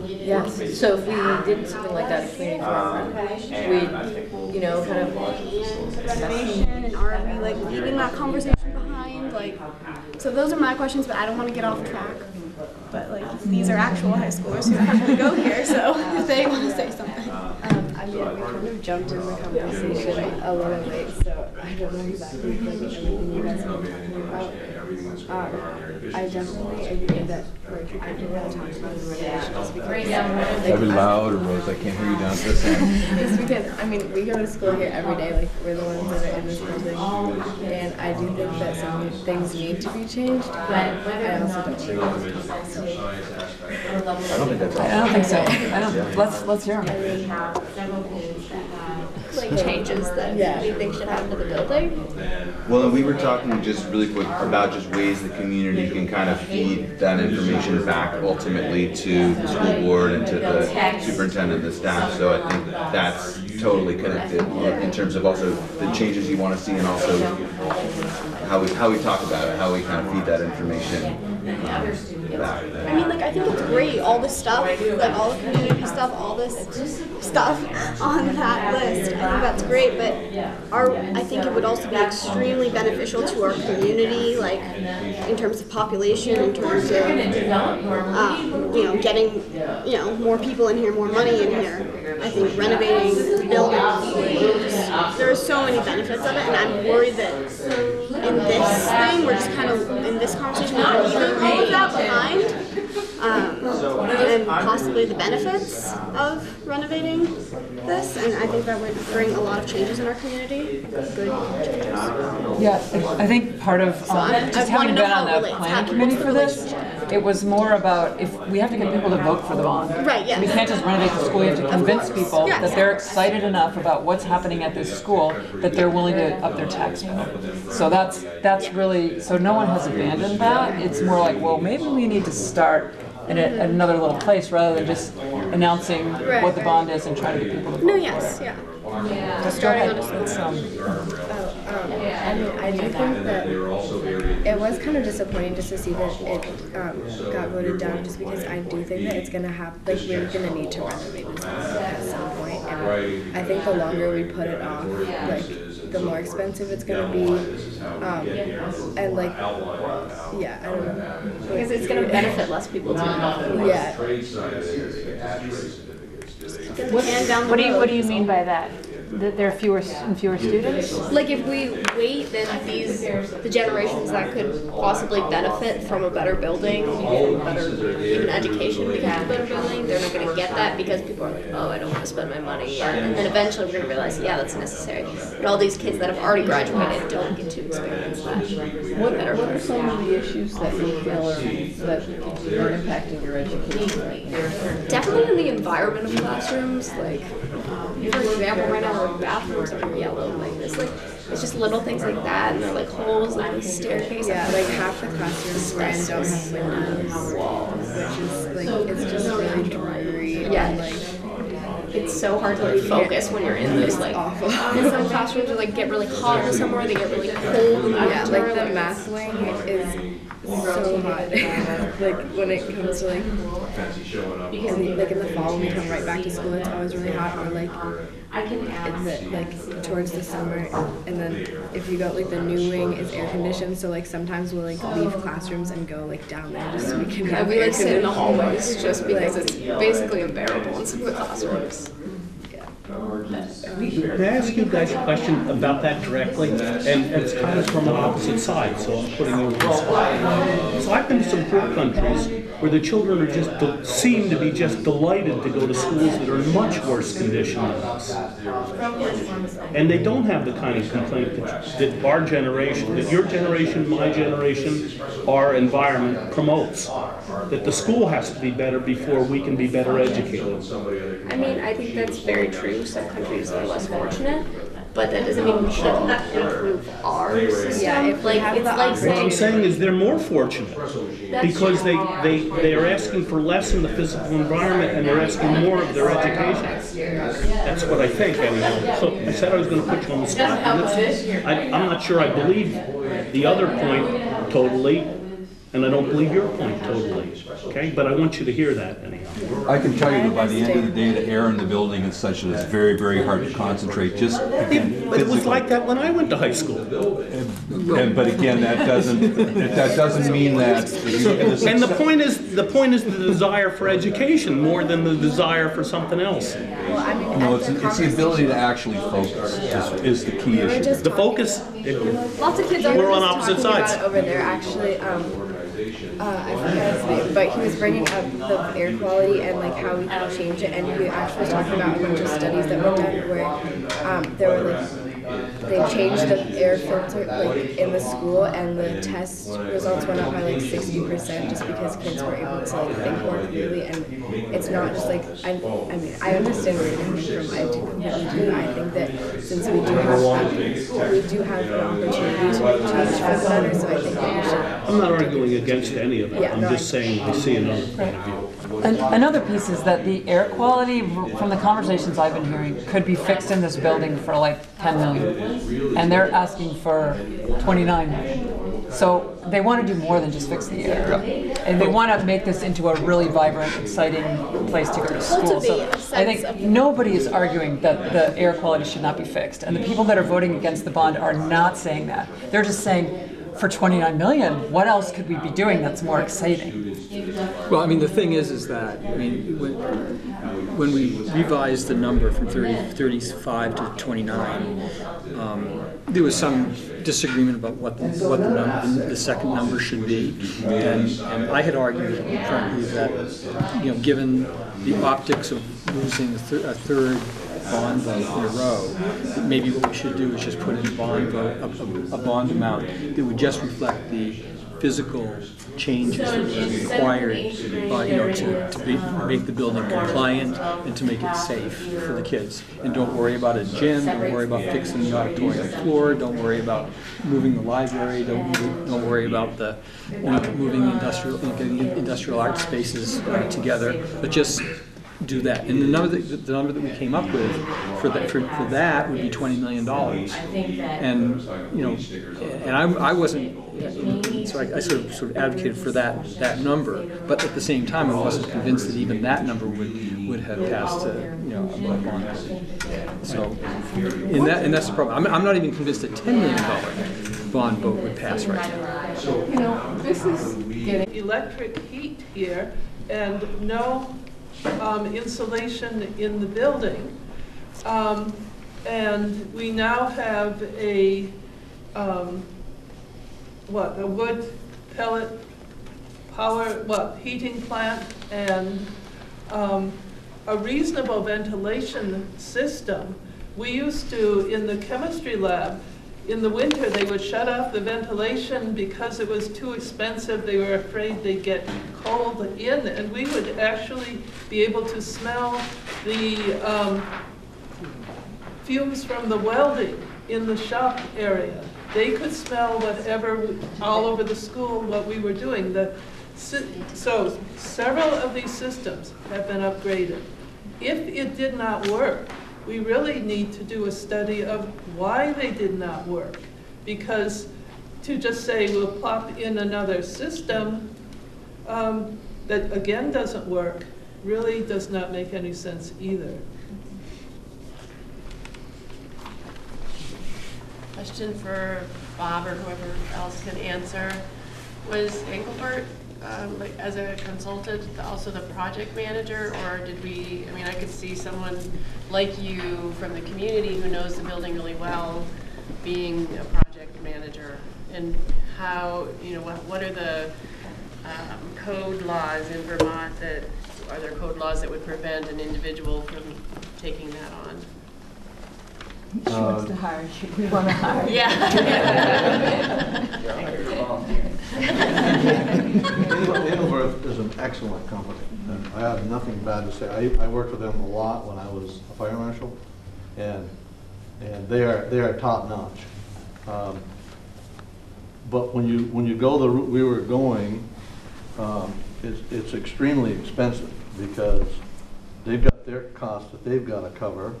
Yes, so if we did something like that, community farm, we, kind of renovation, and are we like leaving that conversation behind? Like, so those are my questions, but I don't want to get off track. But like, these are actual high schoolers who actually go here, so if they want to say something. I mean, we kind of jumped in the conversation a little late, so I don't know exactly everything you guys are talking about. I definitely agree that I do want to talk about the renovations because That'd be loud, or Rose, I can't hear you down to this end. It's because, I mean, we go to school here every day, like we're the ones that are in this building, and I do think that some things need to be changed, but I also don't think that's I don't think that's all. I don't think so. Let's hear them. Like changes that we think should happen to the building. Well, and we were talking just really quick about just ways the community can kind of feed that information back ultimately to the school board and to the superintendent and the staff. So I think that's totally connected in terms of also the changes you want to see, and also how we talk about it, how we kind of feed that information back. I mean, like, I think it's great, all this stuff, like all the community stuff, all this stuff on that list. I think that's great, but I think it would also be extremely beneficial to our community, like in terms of population, in terms of getting more people in here, more money in here. I think renovating buildings, there are so many benefits of it, and I'm worried that in this thing, we're just kind of in this conversation, we're leaving all of that behind, and possibly the benefits of renovating this, and I think that would bring a lot of changes in our community, good changes. Yeah, I think part of just having been on the planning committee for this, it was more about if we have to get people to vote for the bond. Right, yes. We can't just renovate the school, we have to convince people that they're excited enough about what's happening at this school that they're willing to up their tax bill. So that's really, so no one has abandoned that. It's more like, well, maybe we need to start in another little place rather than just announcing what the bond is and trying to get people to vote. No, yes, yeah. Starting on I mean, I do think that it was kind of disappointing just to see that it got voted down, just because I do think that it's going to happen, like we're going to need to renovate this at some point, and I think the longer we put it off, like the more expensive it's going to be, and like, yeah, I don't know. Because it's going to benefit less people too. Yeah. What do you mean by that? That there are fewer and fewer students? Like if we wait, then the generations that could possibly benefit from a better building, better even education because of a better building, they're not going to get that because people are like, oh, I don't want to spend my money. And then eventually we're going to realize, yeah, that's necessary. But all these kids that have already graduated don't get to experience that. What are some of the issues that you feel are impacting your education? Definitely in the environment of classrooms, like, for example, right now our bathrooms are yellow like this. Like, it's just little things like that, and there are like holes in the staircase. Yeah, like half the classrooms we're in don't have windows, which is like, it's just really dreary. Yeah. And, like, it's so hard to like focus when you're in those like, in some classrooms it like get really hot in the summer, or they get really cold in the winter. Yeah, like the math wing is so hot. Like when it comes to like, because like in the fall when we come right back to school, it's always really hot, or like like towards the summer, and then if you go like the new wing is air conditioned, so like sometimes we'll like leave classrooms and go like down there just so we can have we like sit in the conditioning. hallways just because it's basically unbearable in some of the classrooms. May I ask you guys a question about that directly? And it's kind of from an opposite side, so I'm putting you on the side. So I've been to some poor countries where the children are just seem to be just delighted to go to schools that are in much worse condition than us. And they don't have the kind of complaint that our generation, that your generation, my generation, our environment promotes. That the school has to be better before we can be better educated. I mean, I think that's very true. Some countries are less fortunate, but that doesn't mean we shouldn't improve our system. Yeah, if like it's like What I'm saying is they're more fortunate because they are asking for less in the physical environment and they're asking more of their education. That's what I think anyhow. So I said I was going to put you on the spot. I'm not sure I believe the other point totally, and I don't believe your point totally. Okay, but I want you to hear that anyhow. I can tell you that by the end of the day, the air in the building is such that it's very, very hard to concentrate. Just again, but it was like that when I went to high school. But again, that doesn't mean that. And the point is the desire for education more than the desire for something else. No, it's the ability to actually focus is the key issue. The focus. Lots of kids we're on opposite sides. Over there, actually. I forget his name, but he was bringing up the air quality and like how we can change it, and he actually was talking about a bunch of studies that were done where there were like they changed the air filter like in the school, and the test results went up by like 60% just because kids were able to like think more clearly. And it's not just like I mean I understand where you're coming from. I do completely do. I think that since we do have an opportunity to change for the better, so I think that we should. I'm not arguing against any of it. I'm just saying I see another point of view. Another piece is that the air quality, from the conversations I've been hearing, could be fixed in this building for like 10 million. And they're asking for 29 million. So they want to do more than just fix the air. And they want to make this into a really vibrant, exciting place to go to school. So I think nobody is arguing that the air quality should not be fixed. And the people that are voting against the bond are not saying that. They're just saying, for 29 million, what else could we be doing that's more exciting? Well, I mean, the thing is that, I mean, when we revised the number from 35 to 29, there was some disagreement about what the second number should be, and I had argued frankly that, you know, given the optics of losing a third bond vote in a row, maybe what we should do is just put in a bond vote, a bond amount that would just reflect the physical changes that are required, you know, to make the building compliant and to make it safe for the kids. And don't worry about a gym, don't worry about fixing the auditorium floor, don't worry about moving the library, don't worry about the, you know, moving the industrial art spaces together, but just do that. And the number that we came up with for that would be $20 million. And you know, and I wasn't, so I sort of advocated for that number, but at the same time I wasn't convinced that even that number would have passed you know, a bond. So and that's the problem. I'm not even convinced a $10 million bond vote would pass right now. So, you know, this is getting electric heat here and no insulation in the building, and we now have a wood pellet power heating plant and a reasonable ventilation system. We used to, in the chemistry lab, in the winter they would shut off the ventilation because it was too expensive. They were afraid they'd get cold in, and we would actually be able to smell the fumes from the welding in the shop area. They could smell whatever, all over the school, what we were doing. So several of these systems have been upgraded. if it did not work, we really need to do a study of why they did not work. Because to just say we'll plop in another system that again doesn't work really does not make any sense either. Question for Bob or whoever else can answer. Was Engelbert, like as a consultant, also the project manager, or did we, I mean, I could see someone like you from the community who knows the building really well being a project manager, and how, you know, what are the code laws in Vermont that, are there code laws that would prevent an individual from taking that on? She wants to hire you. We want to hire you. Yeah. Engelbert is an excellent company, and I have nothing bad to say. I worked with them a lot when I was a fire marshal, and they are top notch. But when you go the route we were going, it's extremely expensive because they've got their costs that they've got to cover.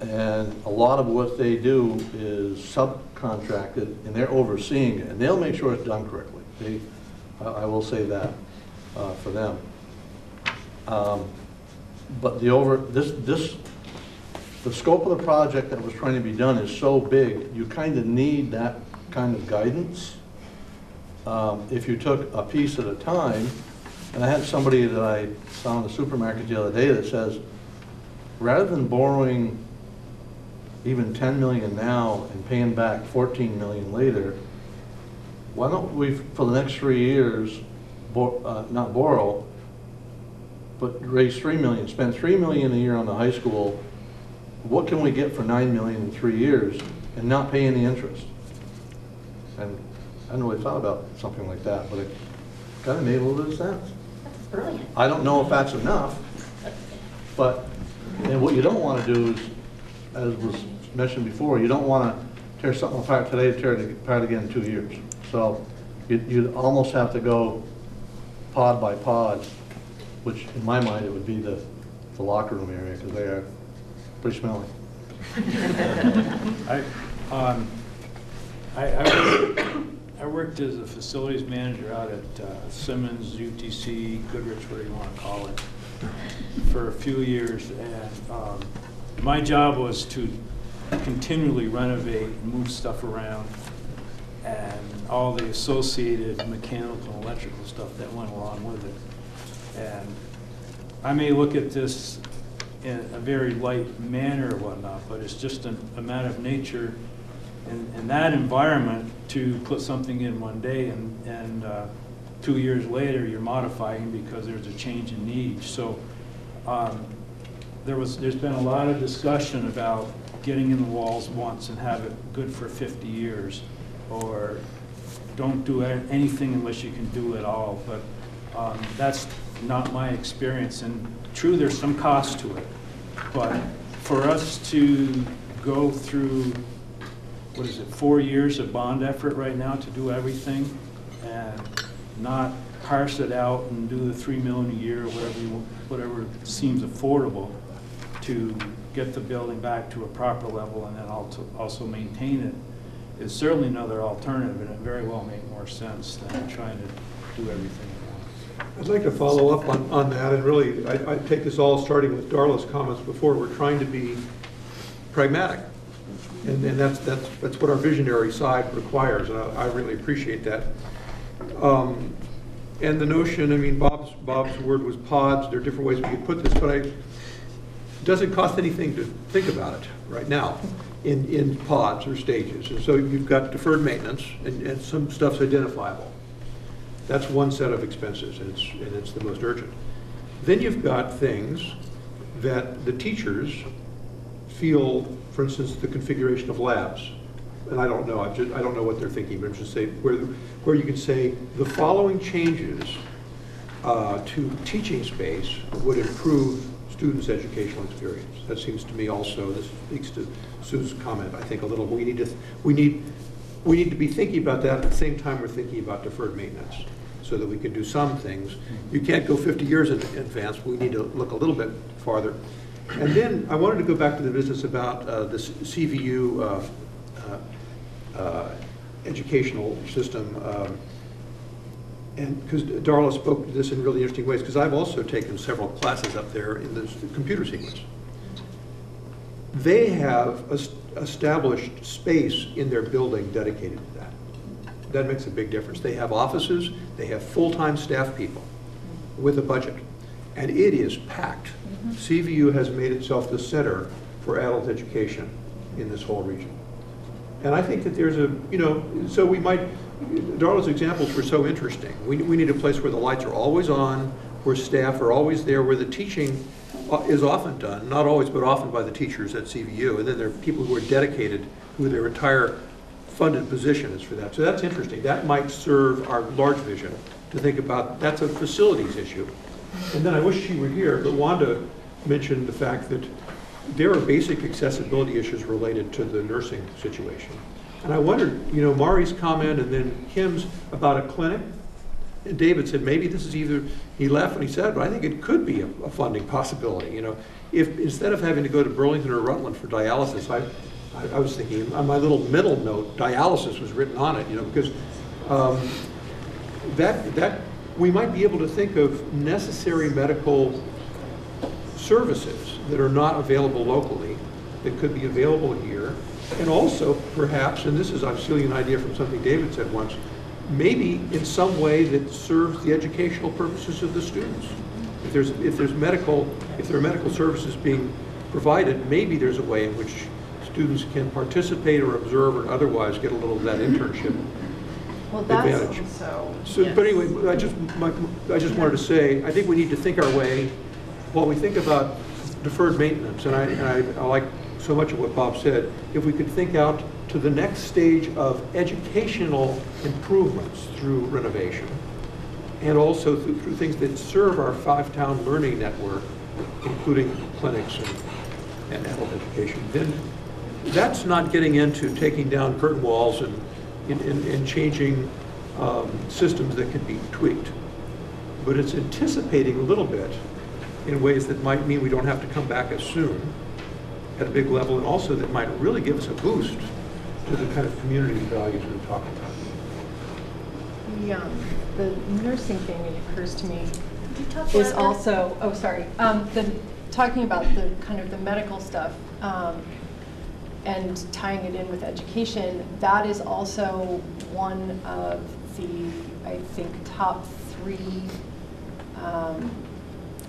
And a lot of what they do is subcontracted, and they're overseeing it, and they'll make sure it's done correctly. I will say that for them. But the scope of the project that was trying to be done is so big, you kind of need that kind of guidance. If you took a piece at a time, and I had somebody that I saw in the supermarket the other day that says, rather than borrowing even 10 million now and paying back 14 million later, why don't we, for the next 3 years, not borrow, but raise 3 million, spend 3 million a year on the high school. What can we get for 9 million in 3 years and not pay any interest? And I hadn't really thought about something like that, but it kind of made a little bit of sense. That's brilliant. I don't know if that's enough, but and what you don't want to do is, as was mentioned before, you don't want to tear something apart today to tear it apart again in 2 years. So you'd almost have to go pod by pod, which in my mind it would be the locker room area, because they are pretty smelly. I worked as a facilities manager out at Simmons, UTC, Goodrich, whatever you want to call it, for a few years, and my job was to continually renovate and move stuff around, and all the associated mechanical and electrical stuff that went along with it. And I may look at this in a very light manner or whatnot, but it's just a matter of nature in that environment to put something in one day, and 2 years later you're modifying because there's a change in needs. So there's been a lot of discussion about getting in the walls once and have it good for 50 years, or don't do anything unless you can do it all. But that's not my experience. And true, there's some cost to it. But for us to go through, 4 years of bond effort right now to do everything, and not parse it out and do the $3 million a year, whatever seems affordable, to get the building back to a proper level and then also maintain it, is certainly another alternative, and it very well make more sense than trying to do everything at once. I'd like to follow up on that, and really, I take this all starting with Darla's comments before. We're trying to be pragmatic, and that's what our visionary side requires, and I really appreciate that. And the notion, I mean, Bob's word was pods. There are different ways we could put this, but it doesn't cost anything to think about it right now in pods or stages. And so you've got deferred maintenance, and some stuff's identifiable. That's one set of expenses, and it's the most urgent. Then you've got things that the teachers feel, for instance, the configuration of labs. And I don't know what they're thinking, but I'm just saying where you can say the following changes to teaching space would improve students' educational experience. That seems to me also, this speaks to Sue's comment, I think, a little. We need to be thinking about that at the same time we're thinking about deferred maintenance. so that we can do some things. You can't go 50 years in advance, but we need to look a little bit farther. And then I wanted to go back to the business about this CVU educational system. And because Darla spoke to this in really interesting ways, because I've also taken several classes up there in the computer sequence. They have established space in their building dedicated to that. That makes a big difference. They have offices, they have full-time staff people with a budget, and it is packed. CVU has made itself the center for adult education in this whole region. And I think that there's a, you know, so we might, Darla's examples were so interesting. We need a place where the lights are always on, where staff are always there, where the teaching is often done, not always, but often by the teachers at CVU. And then there are people who are dedicated, who their entire funded position is for that. So that's interesting. That might serve our large vision to think about. That's a facilities issue. And then I wish she were here, but Wanda mentioned the fact that there are basic accessibility issues related to the nursing situation. And I wondered, you know, Mari's comment and then Kim's about a clinic. And David said maybe this is either, he left and he said, but I think it could be a funding possibility. You know, if instead of having to go to Burlington or Rutland for dialysis, I was thinking on my little middle note, dialysis was written on it, you know, because that we might be able to think of necessary medical services that are not available locally that could be available here. And also, perhaps, and this is, I'm stealing an idea from something David said once, maybe in some way that serves the educational purposes of the students. If there are medical services being provided, maybe there's a way in which students can participate or observe or otherwise get a little of that internship advantage. So, yes. But anyway, I just wanted to say, I think we need to think our way while we think about deferred maintenance, and I like so much of what Bob said, if we could think out to the next stage of educational improvements through renovation, and also through things that serve our 5-town learning network, including clinics and adult education, then that's not getting into taking down curtain walls and changing systems that can be tweaked. But it's anticipating a little bit in ways that might mean we don't have to come back as soon at a big level, and also that might really give us a boost to the kind of community values we're talking about. The nursing thing, it occurs to me, is also, oh sorry, talking about the kind of the medical stuff and tying it in with education, that is also one of the, I think, top 3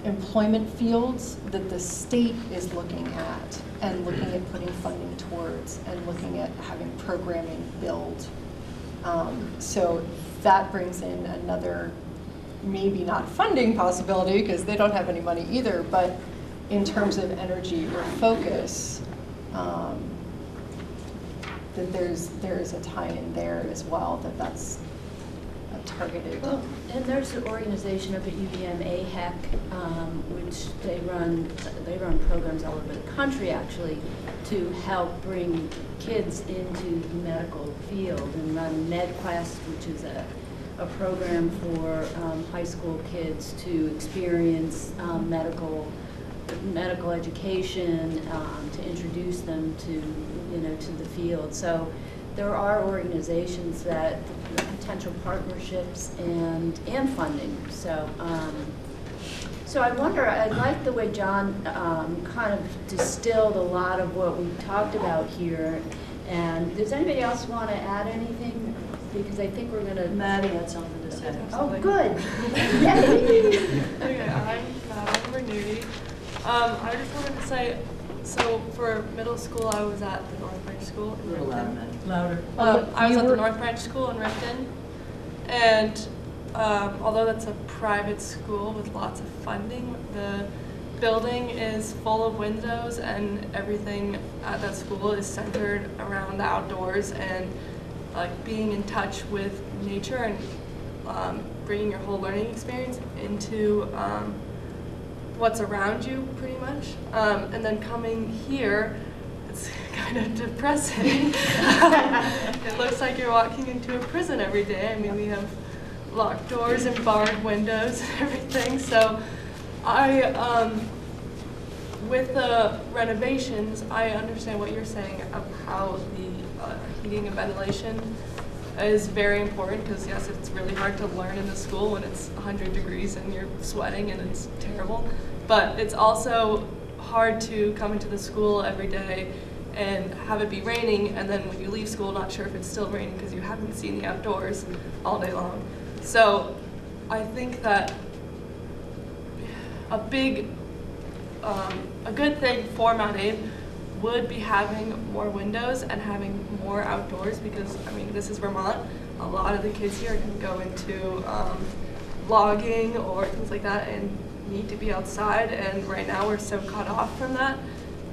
employment fields that the state is looking at and looking at putting funding towards and looking at having programming build. So that brings in another, maybe not funding possibility because they don't have any money either, but in terms of energy or focus, that there's a tie-in there as well, that's targeted. Well, and there's an organization up at UVM, AHEC, which they run programs all over the country actually to help bring kids into the medical field and run MedQuest, which is a program for high school kids to experience medical education, to introduce them to to the field. So there are organizations that potential partnerships and funding. So so I wonder, I like the way John kind of distilled a lot of what we've talked about here. And does anybody else want to add anything? Because I think we're going to... Maddie had something to say. Oh, good. Okay, I'm Renudi. I just wanted to say, so for middle school, I was at the North Branch School in Ripton. Louder. I was at the North Branch School in Ripton, and although that's a private school with lots of funding, the building is full of windows, and everything at that school is centered around the outdoors and like being in touch with nature and bringing your whole learning experience into what's around you, pretty much. And then coming here, it's kind of depressing. It looks like you're walking into a prison every day. I mean, we have locked doors and barred windows and everything. So with the renovations, I understand what you're saying of how the heating and ventilation is very important, because yes, it's really hard to learn in the school when it's 100 degrees and you're sweating and it's terrible. But it's also hard to come into the school every day and have it be raining, and then when you leave school, not sure if it's still raining because you haven't seen the outdoors all day long. So I think that a good thing for Mount Abe would be having more windows and having more outdoors, because I mean, this is Vermont. A lot of the kids here can go into logging or things like that and need to be outside, and right now we're so cut off from that.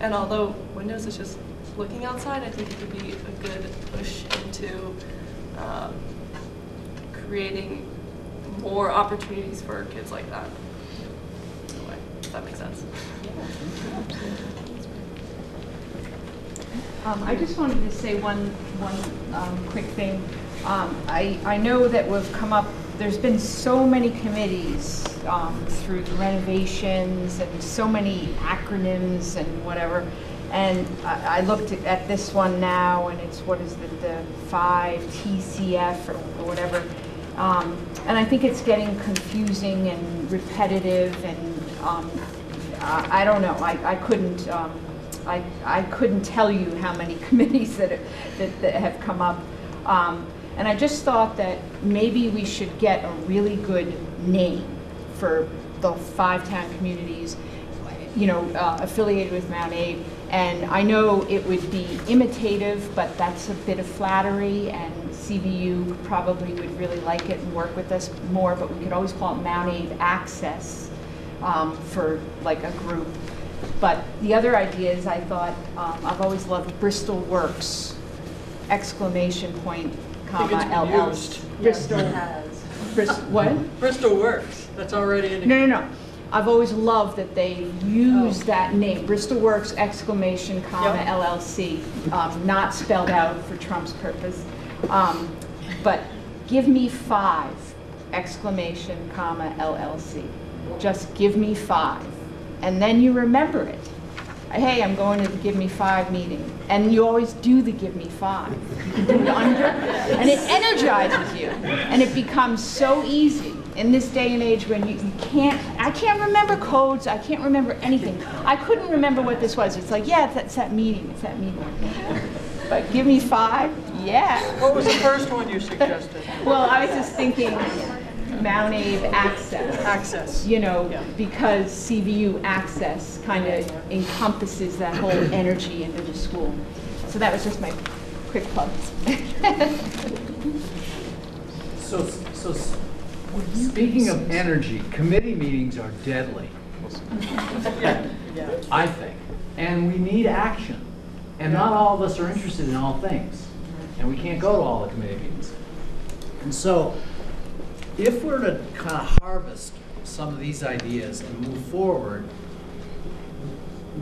And although windows is just looking outside, I think it could be a good push into creating more opportunities for kids like that. Anyway, if that makes sense. I just wanted to say one quick thing. I know that we've come up, there's been so many committees through the renovations and so many acronyms and whatever. And I looked at this one now, and it's, what is it, the 5TCF or whatever. And I think it's getting confusing and repetitive, and I don't know. I couldn't tell you how many committees that have come up. And I just thought that maybe we should get a really good name for the 5 town communities, you know, affiliated with Mount Abe. And I know it would be imitative, but that's a bit of flattery, and CVU probably would really like it and work with us more, but we could always call it Mount Abe Access for like a group. But the other idea is, I thought, I've always loved Bristol Works, exclamation point, comma, LLC. Bristol has. What? Bristol Works, that's already in. No. I've always loved that they use that name, Bristol Works, exclamation, comma, LLC, not spelled out for Trump's purpose. But give me 5, exclamation, comma, LLC. Just give me 5. And then you remember it. Hey, I'm going to the Give Me 5 meeting. And you always do the Give Me 5. You can do it under, and it energizes you. And it becomes so easy in this day and age when you can't, I can't remember codes, I can't remember anything. I couldn't remember what this was. It's like, yeah, it's that meeting, it's that meeting. But Give Me 5, yeah. What was the first one you suggested? Well, I was just thinking Mount Abe Access. Access. You know, because CVU Access kind of encompasses that whole energy into the school. So that was just my quick plug. So speaking of energy, committee meetings are deadly, I think. And we need action. And not all of us are interested in all things. And we can't go to all the committee meetings. And so, if we're to kind of harvest some of these ideas and move forward,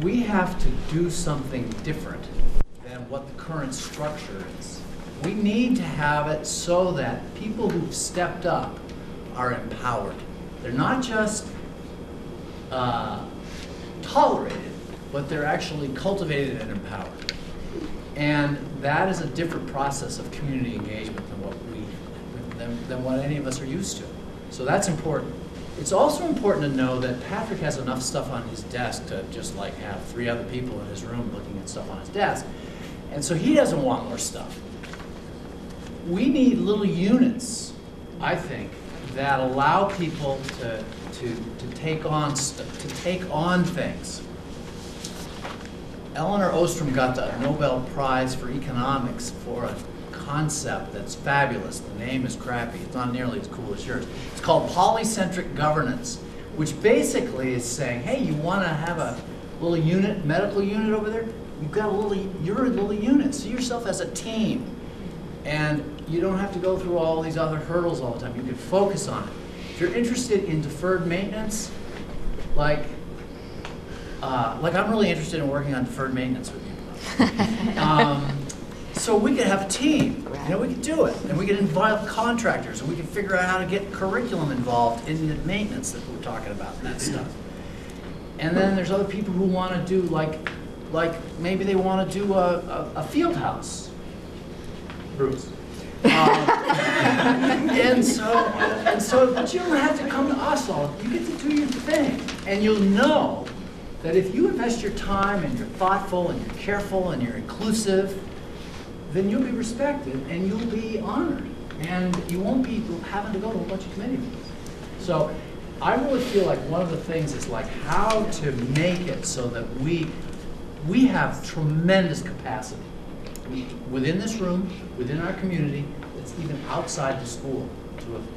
we have to do something different than what the current structure is. We need to have it so that people who've stepped up are empowered. They're not just tolerated, but they're actually cultivated and empowered. And that is a different process of community engagement than what any of us are used to. So that's important. It's also important to know that Patrick has enough stuff on his desk to just like have 3 other people in his room looking at stuff on his desk. And so he doesn't want more stuff. We need little units, I think, that allow people to take on things. Eleanor Ostrom got the Nobel Prize for Economics for a concept that's fabulous. The name is crappy. It's not nearly as cool as yours. It's called Polycentric Governance, which basically is saying, hey, you want to have a little unit, medical unit over there? You're a little unit. See yourself as a team. And you don't have to go through all these other hurdles all the time. You can focus on it. If you're interested in deferred maintenance, like I'm really interested in working on deferred maintenance with you. So we could have a team. You know, we could do it, and we could involve contractors, and we could figure out how to get curriculum involved in the maintenance that we're talking about and that stuff. And then there's other people who want to do like maybe they want to do a field house. Bruce. And so, but you don't have to come to us all. You get to do your thing, and you'll know that if you invest your time and you're thoughtful and you're careful and you're inclusive, then you'll be respected and you'll be honored, and you won't be having to go to a bunch of committee meetings. So I really feel like one of the things is like how to make it so that we have tremendous capacity within this room, within our community, that's even outside the school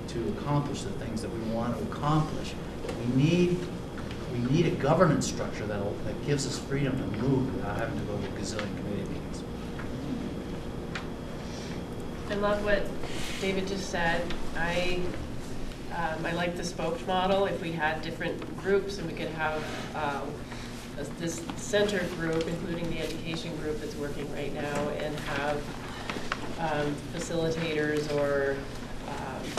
to accomplish the things that we want to accomplish. We need a governance structure that gives us freedom to move without having to go to a gazillion committee meetings. I love what David just said. I like the spoked model. If we had different groups and we could have this center group, including the education group that's working right now, and have facilitators or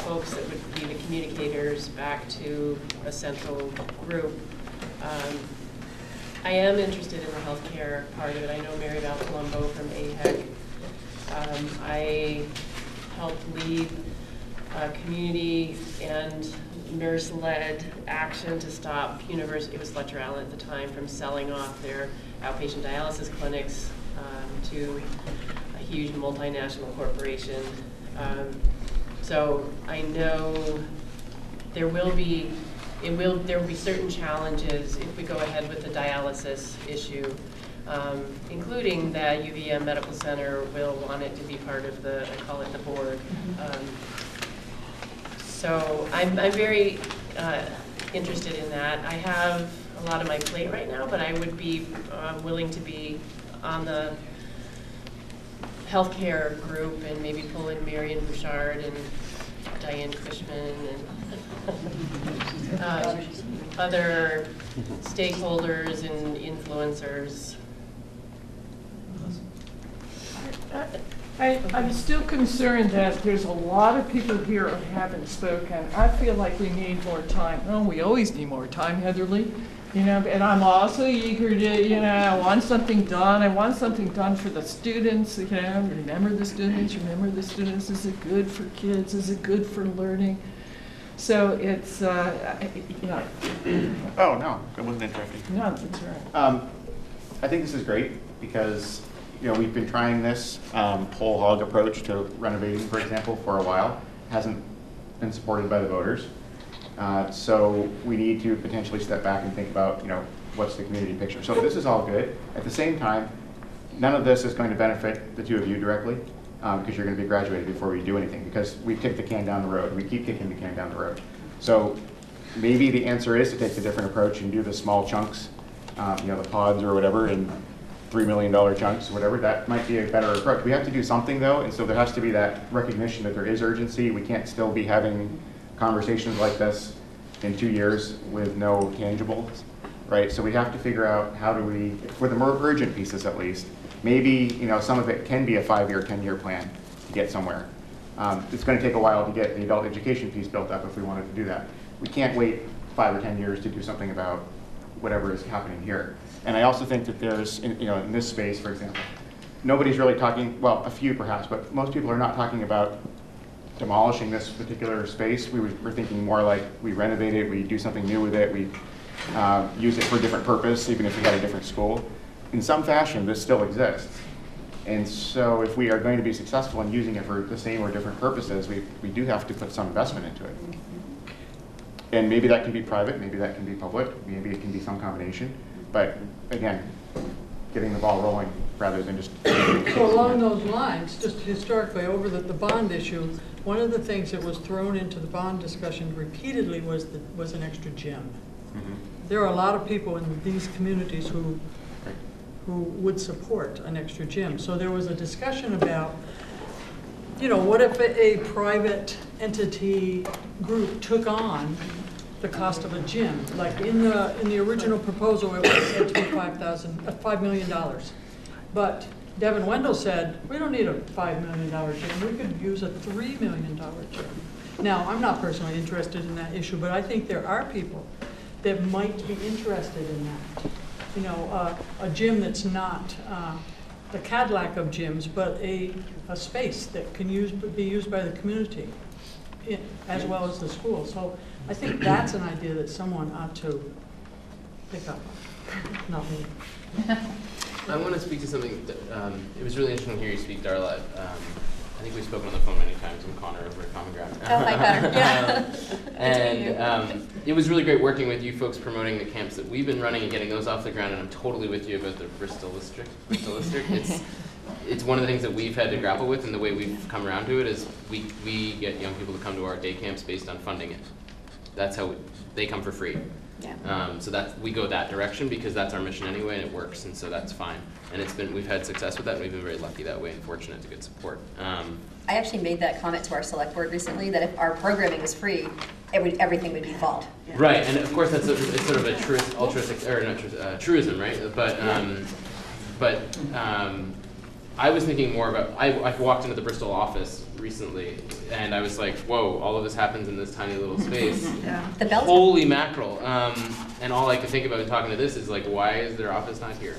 folks that would be the communicators back to a central group. I am interested in the healthcare part of it. I know Mary Val Colombo from AHEC. I helped lead a community and nurse-led action to stop University, it was Fletcher Allen at the time, from selling off their outpatient dialysis clinics to a huge multinational corporation. So I know there will be certain challenges if we go ahead with the dialysis issue, including that UVM Medical Center will want it to be part of the, I call it the board. So I'm very interested in that. I have a lot on my plate right now, but I would be willing to be on the healthcare group and maybe pull in Marion Bouchard and Diane Cushman and other stakeholders and influencers. I'm still concerned that there's a lot of people here who haven't spoken. I feel like we need more time. Oh, we always need more time, Heatherly. You know, and I'm also eager to, you know, I want something done. I want something done for the students, you know, remember the students. Is it good for kids? Is it good for learning? So it's, you know. Oh, no, it wasn't interrupting. No, that's right. I think this is great because, you know, we've been trying this whole hog approach to renovating, for example, for a while. It hasn't been supported by the voters. So we need to potentially step back and think about, you know, what's the community picture. So this is all good. At the same time, none of this is going to benefit the two of you directly because you're going to be graduated before we do anything because we kicked the can down the road. We keep kicking the can down the road. So maybe the answer is to take a different approach and do the small chunks, you know, the pods or whatever, and $3 million chunks or whatever. That might be a better approach. We have to do something though, and so there has to be that recognition that there is urgency. We can't still be having conversations like this in 2 years with no tangibles, right? So we have to figure out how do we, for the more urgent pieces at least, maybe, you know, some of it can be a 5-year, 10-year plan to get somewhere. It's going to take a while to get the adult education piece built up if we wanted to do that. We can't wait 5 or 10 years to do something about whatever is happening here. And I also think that there's, you know, in this space, for example, nobody's really talking, well, a few perhaps, but most people are not talking about demolishing this particular space. We're thinking more like we renovate it, we do something new with it, we use it for a different purpose, even if we had a different school. In some fashion, this still exists. And so if we are going to be successful in using it for the same or different purposes, we do have to put some investment into it. And maybe that can be private, maybe that can be public, maybe it can be some combination. But again, getting the ball rolling rather than just... So along those lines, just historically, over the bond issue, one of the things that was thrown into the bond discussion repeatedly was an extra gym. Mm-hmm. There are a lot of people in these communities who would support an extra gym. So there was a discussion about, you know, what if a private entity group took on the cost of a gym? Like in the original proposal, it was said to be $5 million. But Devin Wendell said, we don't need a $5 million gym, we could use a $3 million gym. Now, I'm not personally interested in that issue, but I think there are people that might be interested in that. You know, a gym that's not the Cadillac of gyms, but a space that can be used by the community as well as the school. So I think that's an idea that someone ought to pick up on, not me. I want to speak to something that, it was really interesting to hear you speak, Darla. I think we've spoken on the phone many times. I'm Connor over at Common Ground. Oh, hi, Connor. Yeah. And it was really great working with you folks promoting the camps that we've been running and getting those off the ground, and I'm totally with you about the Bristol District. It's one of the things that we've had to grapple with, and the way we've come around to it is we get young people to come to our day camps based on funding it. That's how they come for free. Yeah. So we go that direction because that's our mission anyway, and it works, and so that's fine. And we've had success with that, and we've been very lucky that way and fortunate to get support. I actually made that comment to our select board recently, that if our programming was free, everything would be fault. Right, and of course it's sort of a truism, right? But I was thinking more about, I walked into the Bristol office recently, and I was like, whoa, all of this happens in this tiny little space. Yeah. Holy mackerel. And all I could think about in talking to this is like, why is their office not here?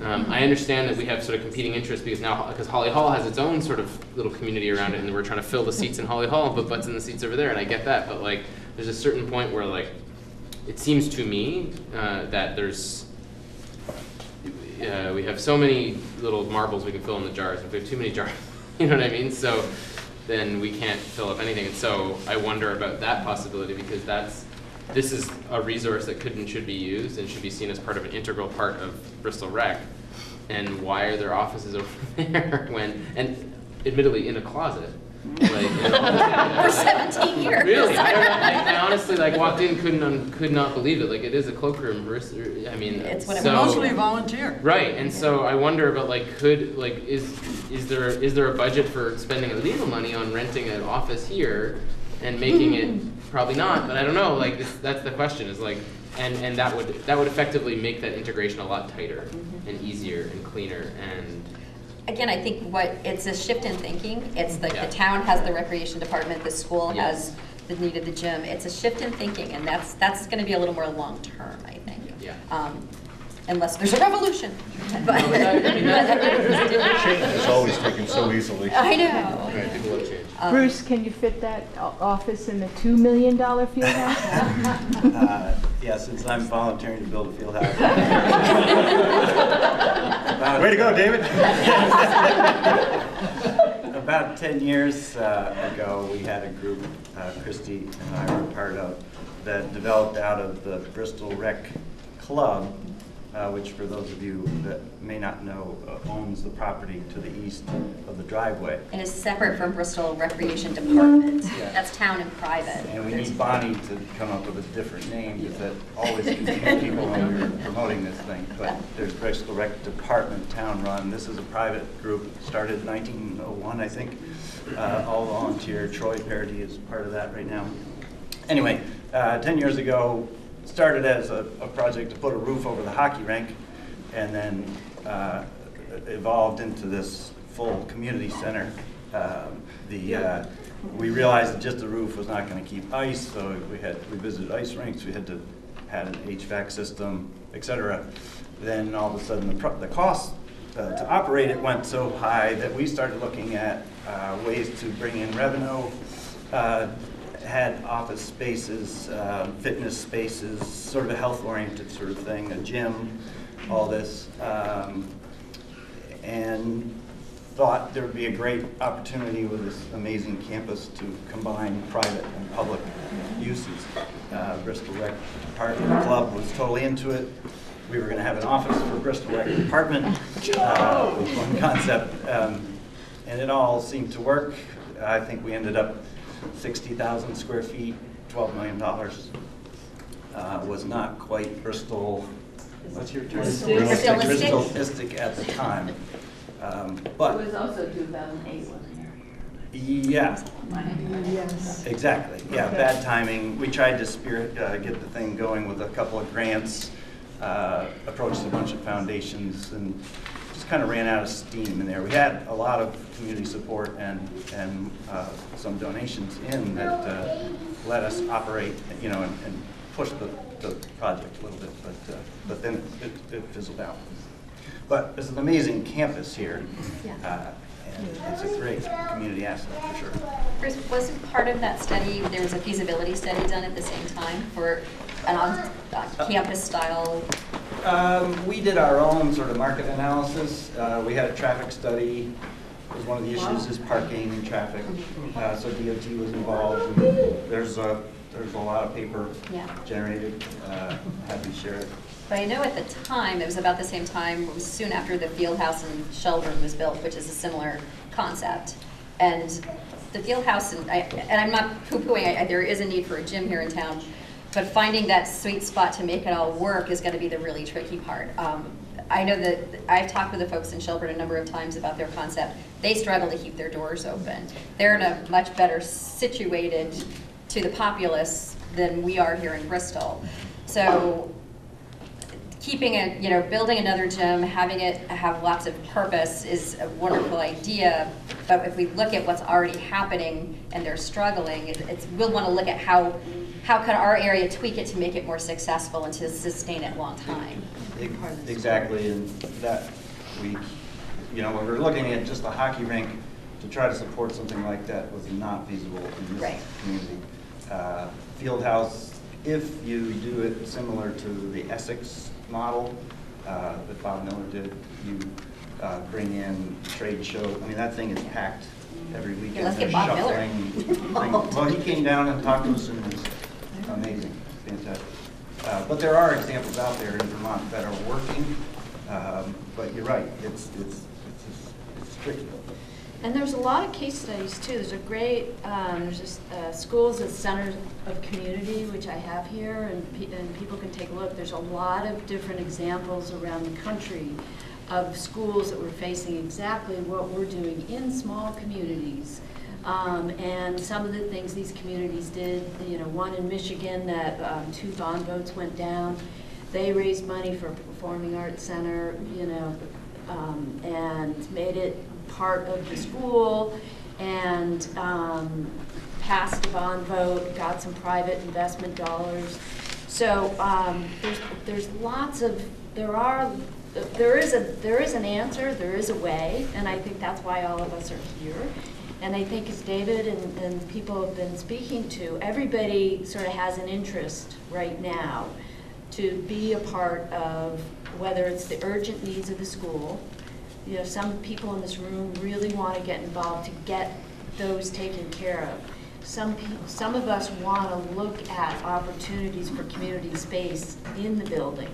I understand that we have sort of competing interests because Holly Hall has its own sort of little community around it, and we're trying to fill the seats in Holly Hall and put butts in the seats over there, and I get that, but like, there's a certain point where like, it seems to me that we have so many little marbles we can fill in the jars. If we have too many jars, you know what I mean? So then we can't fill up anything. And so I wonder about that possibility because this is a resource that could and should be used and should be seen as part of an integral part of Bristol Rec. And why are there offices over there and admittedly in a closet? Like, for 17 years. Really, I honestly walked in, could not believe it. Like it is a cloakroom. I mean, it's mostly volunteer. Right, and so I wonder about is there a budget for spending illegal money on renting an office here and making it? Probably not, but I don't know. Like that's the question. Is like, and that would effectively make that integration a lot tighter and easier and cleaner and. Again, I think it's a shift in thinking. It's the town has the recreation department, the school has the need of the gym. It's a shift in thinking, and that's going to be a little more long term, I think. Yeah. Unless there's a revolution. But change is always taken so easily. I know. Right, people love change. Bruce, can you fit that office in the $2 million field house? Yeah, since I'm volunteering to build a field house. Way to go, David. About 10 years ago, we had a group, Christy and I were part of, that developed out of the Bristol Rec Club, which for those of you that may not know, owns the property to the east of the driveway. And is separate from Bristol Recreation Department. Yeah. That's town and private. And we need Bonnie to come up with a different name because that always confuses people when we're promoting this thing. But there's Bristol Rec Department, town run. This is a private group, started in 1901, I think. All volunteer. Troy Parody is part of that right now. Anyway, 10 years ago, started as a project to put a roof over the hockey rink, and then evolved into this full community center. We realized that just the roof was not going to keep ice, so we visited ice rinks. We had to had an HVAC system, etc. Then all of a sudden, the cost to operate it went so high that we started looking at ways to bring in revenue. Had office spaces, fitness spaces, sort of a health-oriented sort of thing, a gym, all this, and thought there would be a great opportunity with this amazing campus to combine private and public uses. Bristol Rec Department Club was totally into it. We were going to have an office for Bristol Rec Department, one concept, and it all seemed to work. I think we ended up 60,000 square feet, $12 million. Was not quite Bristol, what's your term? Bristolistic at the time. But it was also 2008, wasn't it? Yeah. Yes. Exactly. Yeah, bad timing. We tried to get the thing going with a couple of grants, approached a bunch of foundations, and just just kind of ran out of steam in there. We had a lot of community support and some donations in that let us operate, you know, and push the project a little bit, but then it fizzled out. But it's an amazing campus here, and it's a great community asset for sure. Chris, wasn't part of that study, there was a feasibility study done at the same time for an on-campus style? We did our own sort of market analysis. We had a traffic study. It was one of the issues is parking and traffic. So DOT was involved. And there's a lot of paper generated. Happy to share it. But I know at the time, it was about the same time, it was soon after the field house in Shelburne was built, which is a similar concept. And the field house, and I'm not poo-pooing, there is a need for a gym here in town, but finding that sweet spot to make it all work is going to be the really tricky part. I know that I've talked with the folks in Shelburne a number of times about their concept. They struggle to keep their doors open. They're in a much better situated to the populace than we are here in Bristol. So keeping it, you know, building another gym, having it have lots of purpose is a wonderful idea. But if we look at what's already happening and they're struggling, we'll want to look at how can our area tweak it to make it more successful and to sustain it a long time. Exactly, and that we, you know, when we're looking at just a hockey rink to try to support something like that was not feasible in this community. Field house, if you do it similar to the Essex model that Bob Miller did, you bring in trade show. I mean, that thing is packed every weekend. Yeah, let's get Bob Miller. Well, he came down and talked to us, and it was amazing, fantastic. But there are examples out there in Vermont that are working. But you're right, it's tricky. And there's a lot of case studies too. There's a great, there's schools as centers of community, which I have here, and people can take a look. There's a lot of different examples around the country of schools that were facing exactly what we're doing in small communities. And some of the things these communities did, you know, one in Michigan that 2 bond votes went down. They raised money for a performing arts center, you know, and made it part of the school, and passed a bond vote, got some private investment dollars. So there's lots of, there is an answer, there is a way, and I think that's why all of us are here. And I think as David and people have been speaking to, everybody sort of has an interest right now to be a part of, whether it's the urgent needs of the school. You know, some people in this room really want to get involved to get those taken care of. Some of us want to look at opportunities for community space in the building.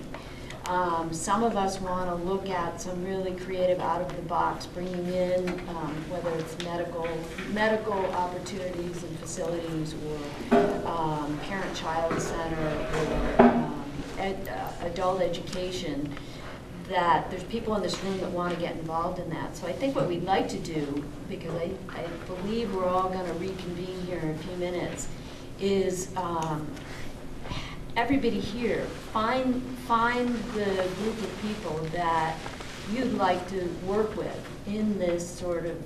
Some of us want to look at some really creative out-of-the-box, bringing in whether it's medical opportunities and facilities, or parent-child center, or adult education. That there's people in this room that want to get involved in that. So I think what we'd like to do, because I believe we're all going to reconvene here in a few minutes, is everybody here, find the group of people that you'd like to work with in this sort of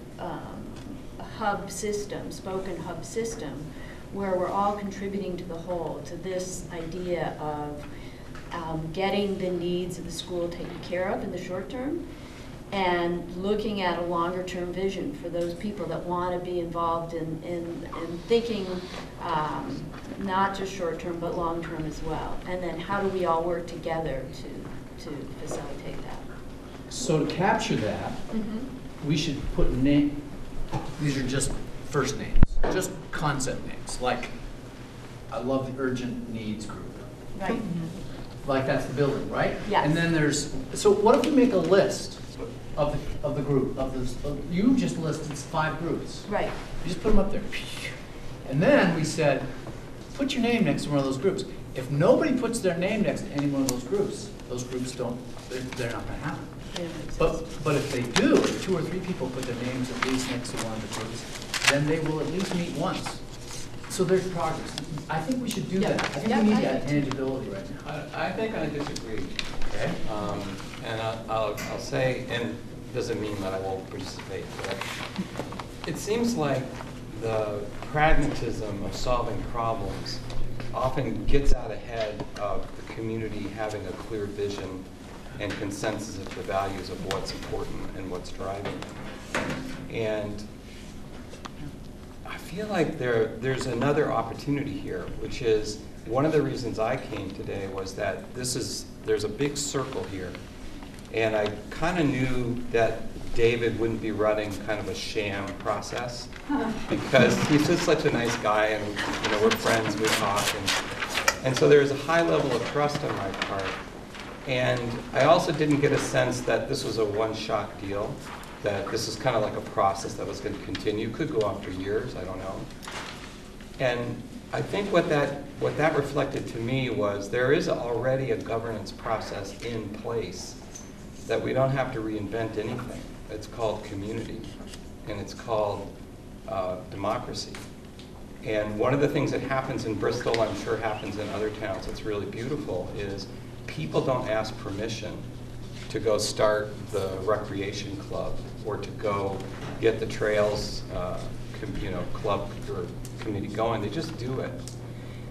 hub system, spoken hub system, where we're all contributing to the whole, to this idea of getting the needs of the school taken care of in the short term, and looking at a longer term vision for those people that want to be involved in thinking not just short term but long term as well. And then how do we all work together to facilitate that? So to capture that, we should put name. These are just first names, just concept names. Like, I love the urgent needs group. Right. Like that's the building, right? Yes. And then there's, so what if we make a list of the group, you just listed 5 groups. Right. You just put them up there. And then we said, put your name next to one of those groups. If nobody puts their name next to any one of those groups don't, they're not going to happen. But if they do, if 2 or 3 people put their names at least next to one of the groups, then they will at least meet once. So there's progress. I think we should do that. I think we need that tangibility right now. I think I disagree. Okay. And I'll say, and doesn't mean that I won't participate. But it seems like the pragmatism of solving problems often gets out ahead of the community having a clear vision and consensus of the values of what's important and what's driving it. And I feel like there's another opportunity here, which is one of the reasons I came today was that there's a big circle here. And I kind of knew that David wouldn't be running kind of a sham process because he's just such a nice guy, and we're friends, we talk, and so there's a high level of trust on my part. And I also didn't get a sense that this was a one-shot deal, that this is kind of like a process that was going to continue, could go on for years, I don't know. And I think what that reflected to me was there is already a governance process in place that we don't have to reinvent anything. It's called community, and it's called democracy. And one of the things that happens in Bristol, I'm sure happens in other towns, that's really beautiful, is people don't ask permission to go start the recreation club or to go get the trails club or committee going. They just do it.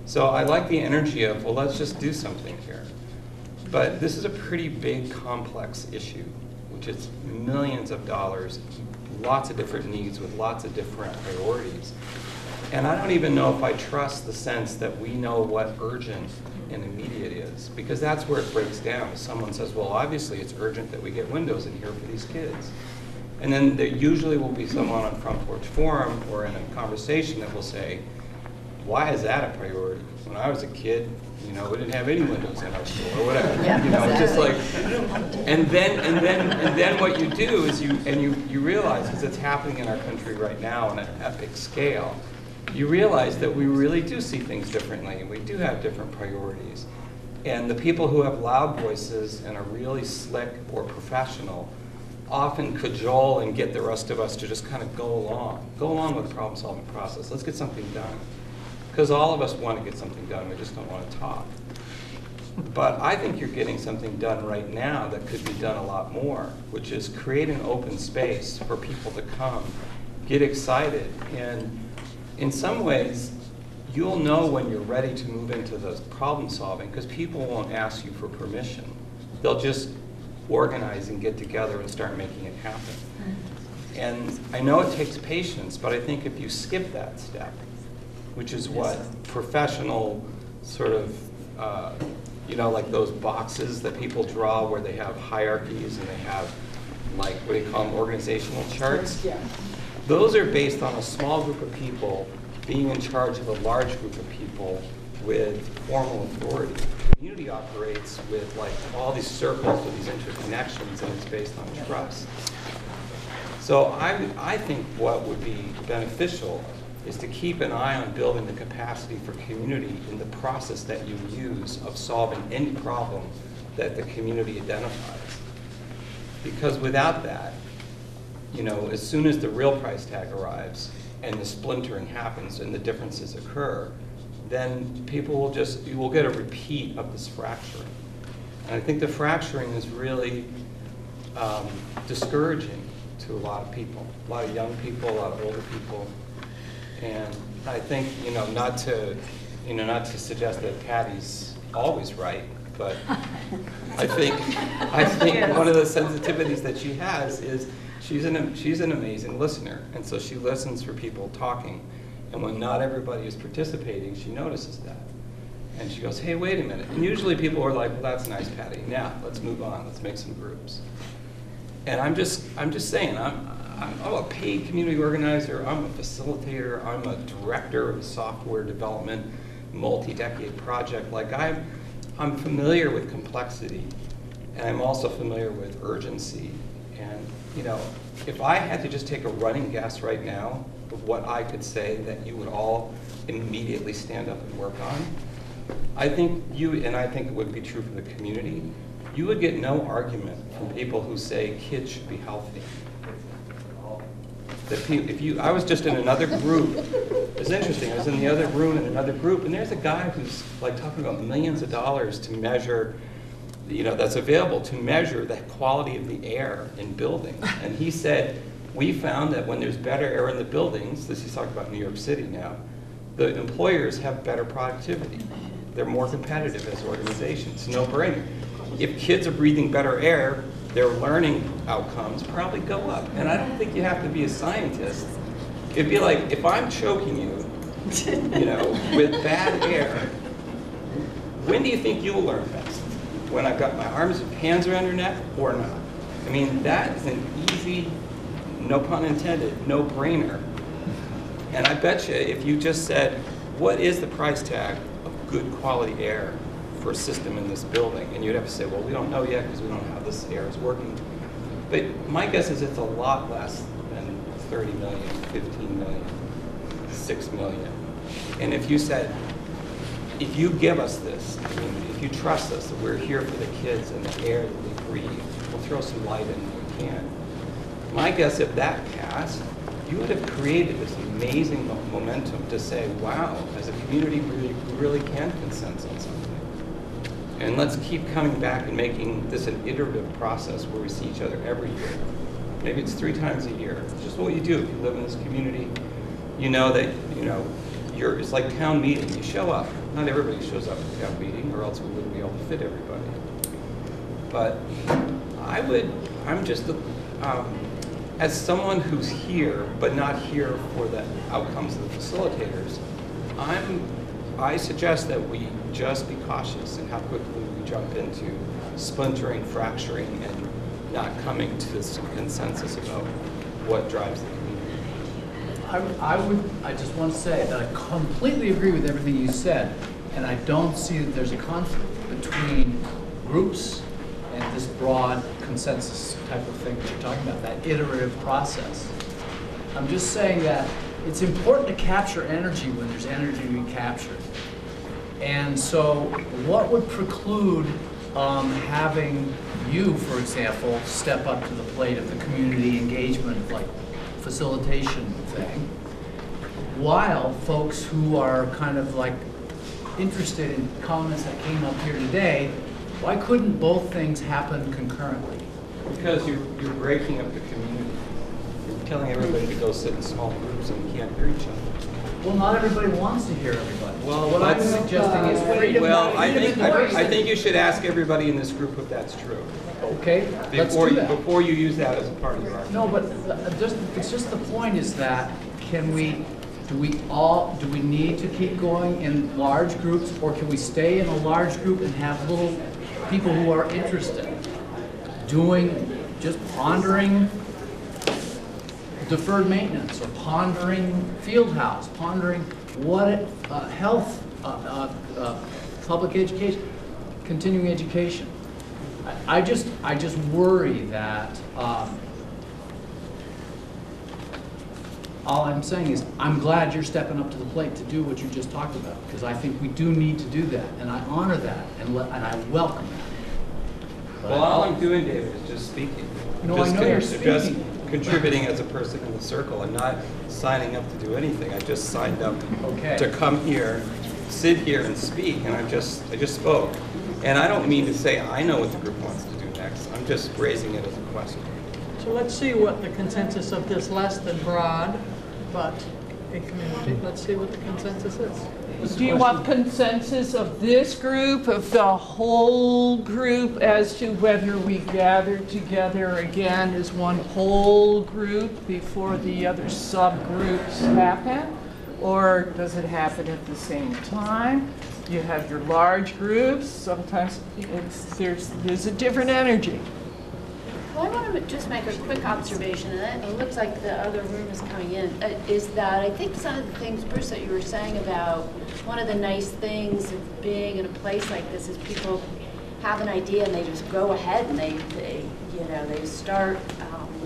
So I like the energy of, well, let's just do something here. But this is a pretty big, complex issue, which is millions of dollars, lots of different needs with lots of different priorities. And I don't even know if I trust the sense that we know what urgent and immediate is, because that's where it breaks down. Someone says, well, obviously it's urgent that we get windows in here for these kids. And then there usually will be someone on Front Porch Forum or in a conversation that will say, why is that a priority? When I was a kid, we didn't have any windows in our school or whatever. Yeah, just like, and then what you do is you realize, because it's happening in our country right now on an epic scale, you realize that we really do see things differently, and we do have different priorities. And the people who have loud voices and are really slick or professional often cajole and get the rest of us to just kind of go along with the problem-solving process. Let's get something done. Because all of us want to get something done, we just don't want to talk. But I think you're getting something done right now that could be done a lot more, which is create an open space for people to come, get excited, and in some ways, you'll know when you're ready to move into the problem solving because people won't ask you for permission. They'll just organize and get together and start making it happen. And I know it takes patience, but I think if you skip that step, which is what professional sort of, like those boxes that people draw where they have hierarchies and they have, like, what do you call them, organizational charts? Yeah. Those are based on a small group of people being in charge of a large group of people with formal authority. Community operates with like all these circles with these interconnections, and it's based on trust. So I think what would be beneficial is to keep an eye on building the capacity for community in the process that you use of solving any problem that the community identifies. Because without that, as soon as the real price tag arrives and the splintering happens and the differences occur, then people you will get a repeat of this fracturing. And I think the fracturing is really discouraging to a lot of people, a lot of young people, a lot of older people. And I think, not to suggest that Patty's always right, but I think one of the sensitivities that she has is she's an amazing listener, and so she listens for people talking. And when not everybody is participating, she notices that. And she goes, hey, wait a minute. And usually people are like, well, that's nice, Patty. Now, let's move on. Let's make some groups. And I'm just saying, I'm a paid community organizer. I'm a facilitator. I'm a director of a software development, multi-decade project. Like, I'm familiar with complexity, and I'm also familiar with urgency. And, if I had to just take a running guess right now of what I could say that you would all immediately stand up and work on, I think I think it would be true for the community, you would get no argument from people who say kids should be healthy. I was just in another group. It was interesting. I was in the other room in another group, and there's a guy who's like talking about millions of dollars to measure that's available to measure the quality of the air in buildings. And he said, we found that when there's better air in the buildings, this he's talking about New York City now, the employers have better productivity. They're more competitive as organizations, no brainer. If kids are breathing better air, their learning outcomes probably go up. And I don't think you have to be a scientist. It'd be like, if I'm choking you, with bad air, when do you think you'll learn best? When I've got my hands around your neck or not? I mean, that is an easy, no pun intended, no-brainer. And I bet you if you just said, what is the price tag of good quality air for a system in this building? And you'd have to say, well, we don't know yet because we don't know how this air is working. But my guess is it's a lot less than 30 million, 15 million, 6 million. And if you said, if you give us this, if you trust us that we're here for the kids and the air that they breathe, we'll throw some light in if we can. My guess, if that passed, you would have created this amazing momentum to say, wow, as a community, we really can consensus on something. And let's keep coming back and making this an iterative process where we see each other every year. Maybe it's 3 times a year. It's just what you do if you live in this community. You know that, it's like town meeting. You show up. Not everybody shows up at town meeting, or else we wouldn't be able to fit everybody. But I'm just, as someone who's here, but not here for the outcomes of the facilitators, I suggest that we just be cautious in how quickly we jump into splintering, fracturing, and not coming to this consensus about what drives the community. I just want to say that I completely agree with everything you said, and I don't see that there's a conflict between groups and this broad consensus type of thing that you're talking about, that iterative process. I'm just saying that it's important to capture energy when there's energy to be captured. And so what would preclude having you, for example, step up to the plate of the community engagement, like facilitation thing, while folks who are kind of like interested in comments that came up here today, why couldn't both things happen concurrently? Because you're breaking up the community. You're telling everybody to go sit in small groups and you can't hear each other. Well, not everybody wants to hear everybody. Well, what I'm suggesting is freedom. Well, I think you should ask everybody in this group if that's true. Okay, let's do that. Before you use that as a part of your argument. No, but it's just the point is that do we need to keep going in large groups, or can we stay in a large group and have little people who are interested just pondering deferred maintenance, or pondering field house, pondering what health, public education, continuing education. I just worry that all I'm saying is I'm glad you're stepping up to the plate to do what you just talked about, because I think we do need to do that, and I honor that, and I welcome that. But well, all I'm doing, David, is just speaking. No, I know you're speaking. Just contributing as a person in the circle and not signing up to do anything. I just signed up to come here, sit here and speak, and I just spoke. And I don't mean to say I know what the group wants to do next. I'm just raising it as a question. So let's see what the consensus of this less than broad, but a community. Let's see what the consensus is. Do you want consensus of this group, of the whole group, as to whether we gather together again as one whole group before the other subgroups happen? Or does it happen at the same time? You have your large groups, sometimes there's a different energy. Well, I want to just make a quick observation, and it looks like the other room is coming in, is that I think some of the things, Bruce, that you were saying about one of the nice things of being in a place like this is people have an idea and they just go ahead and they start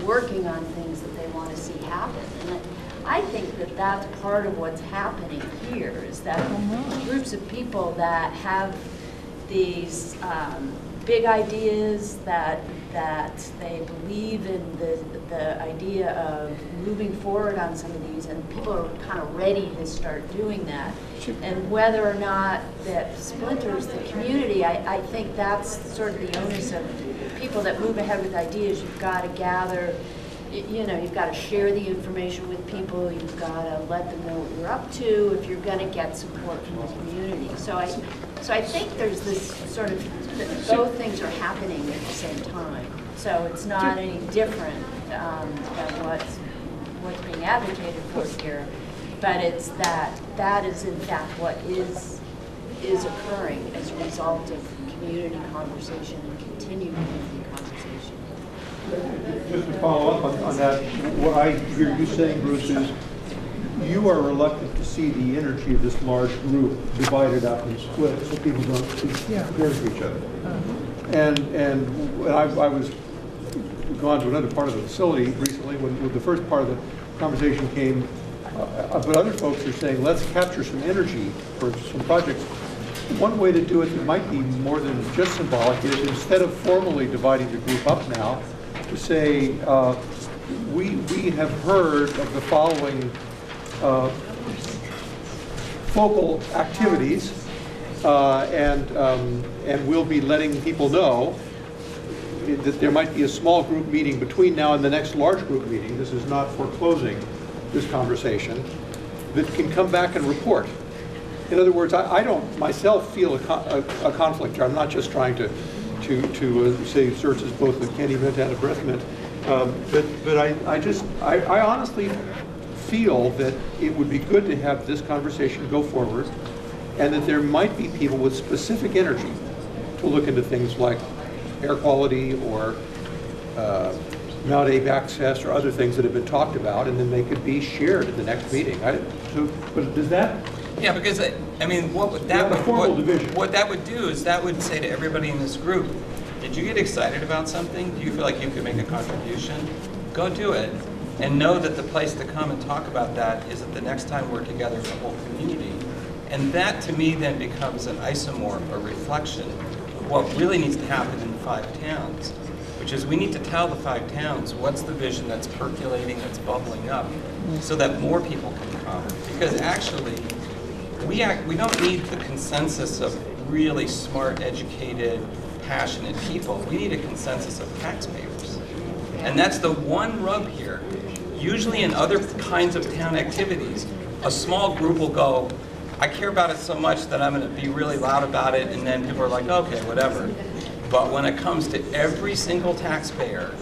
working on things that they want to see happen. And I think that that's part of what's happening here, is that groups of people that have these big ideas that that they believe in the idea of moving forward on some of these, and people are kind of ready to start doing that. And whether or not that splinters the community, I think that's sort of the onus of people that move ahead with ideas. You've got to gather, you know, you've got to share the information with people, you've got to let them know what you're up to if you're going to get support from the community. So I think there's this sort of, both things are happening at the same time. So it's not any different than what's being advocated for here, but it's that is in fact what is occurring as a result of community conversation and continued community conversation. Just to follow up on that, what I hear you saying, Bruce, is you are reluctant to see the energy of this large group divided up and split so people don't compare to each other. And I was gone to another part of the facility recently when the first part of the conversation came, but other folks are saying, let's capture some energy for some projects. One way to do it that might be more than just symbolic is, instead of formally dividing the group up now, to say, we have heard of the following focal activities, and we'll be letting people know that there might be a small group meeting between now and the next large group meeting. This is not foreclosing this conversation, that can come back and report. In other words, I don't myself feel a conflict here. I'm not just trying to say search as both a candy mint and a breath mint, but I honestly feel that it would be good to have this conversation go forward, and that there might be people with specific energy to look into things like air quality or Mount Abe access or other things that have been talked about, and then they could be shared at the next meeting. But does that? Yeah, because I mean, what that would do is that would say to everybody in this group, did you get excited about something? Do you feel like you could make a contribution? Go do it. And know that the place to come and talk about that is at the next time we're together as a whole community. And that, to me, then becomes an isomorph, a reflection of what really needs to happen in 5 towns, which is we need to tell the 5 towns what's the vision that's percolating, that's bubbling up, so that more people can come. Because actually, we don't need the consensus of really smart, educated, passionate people. We need a consensus of taxpayers. And that's the one rub here. Usually in other kinds of town activities, a small group will go, I care about it so much that I'm going to be really loud about it, and then people are like, okay, whatever. But when it comes to every single taxpayer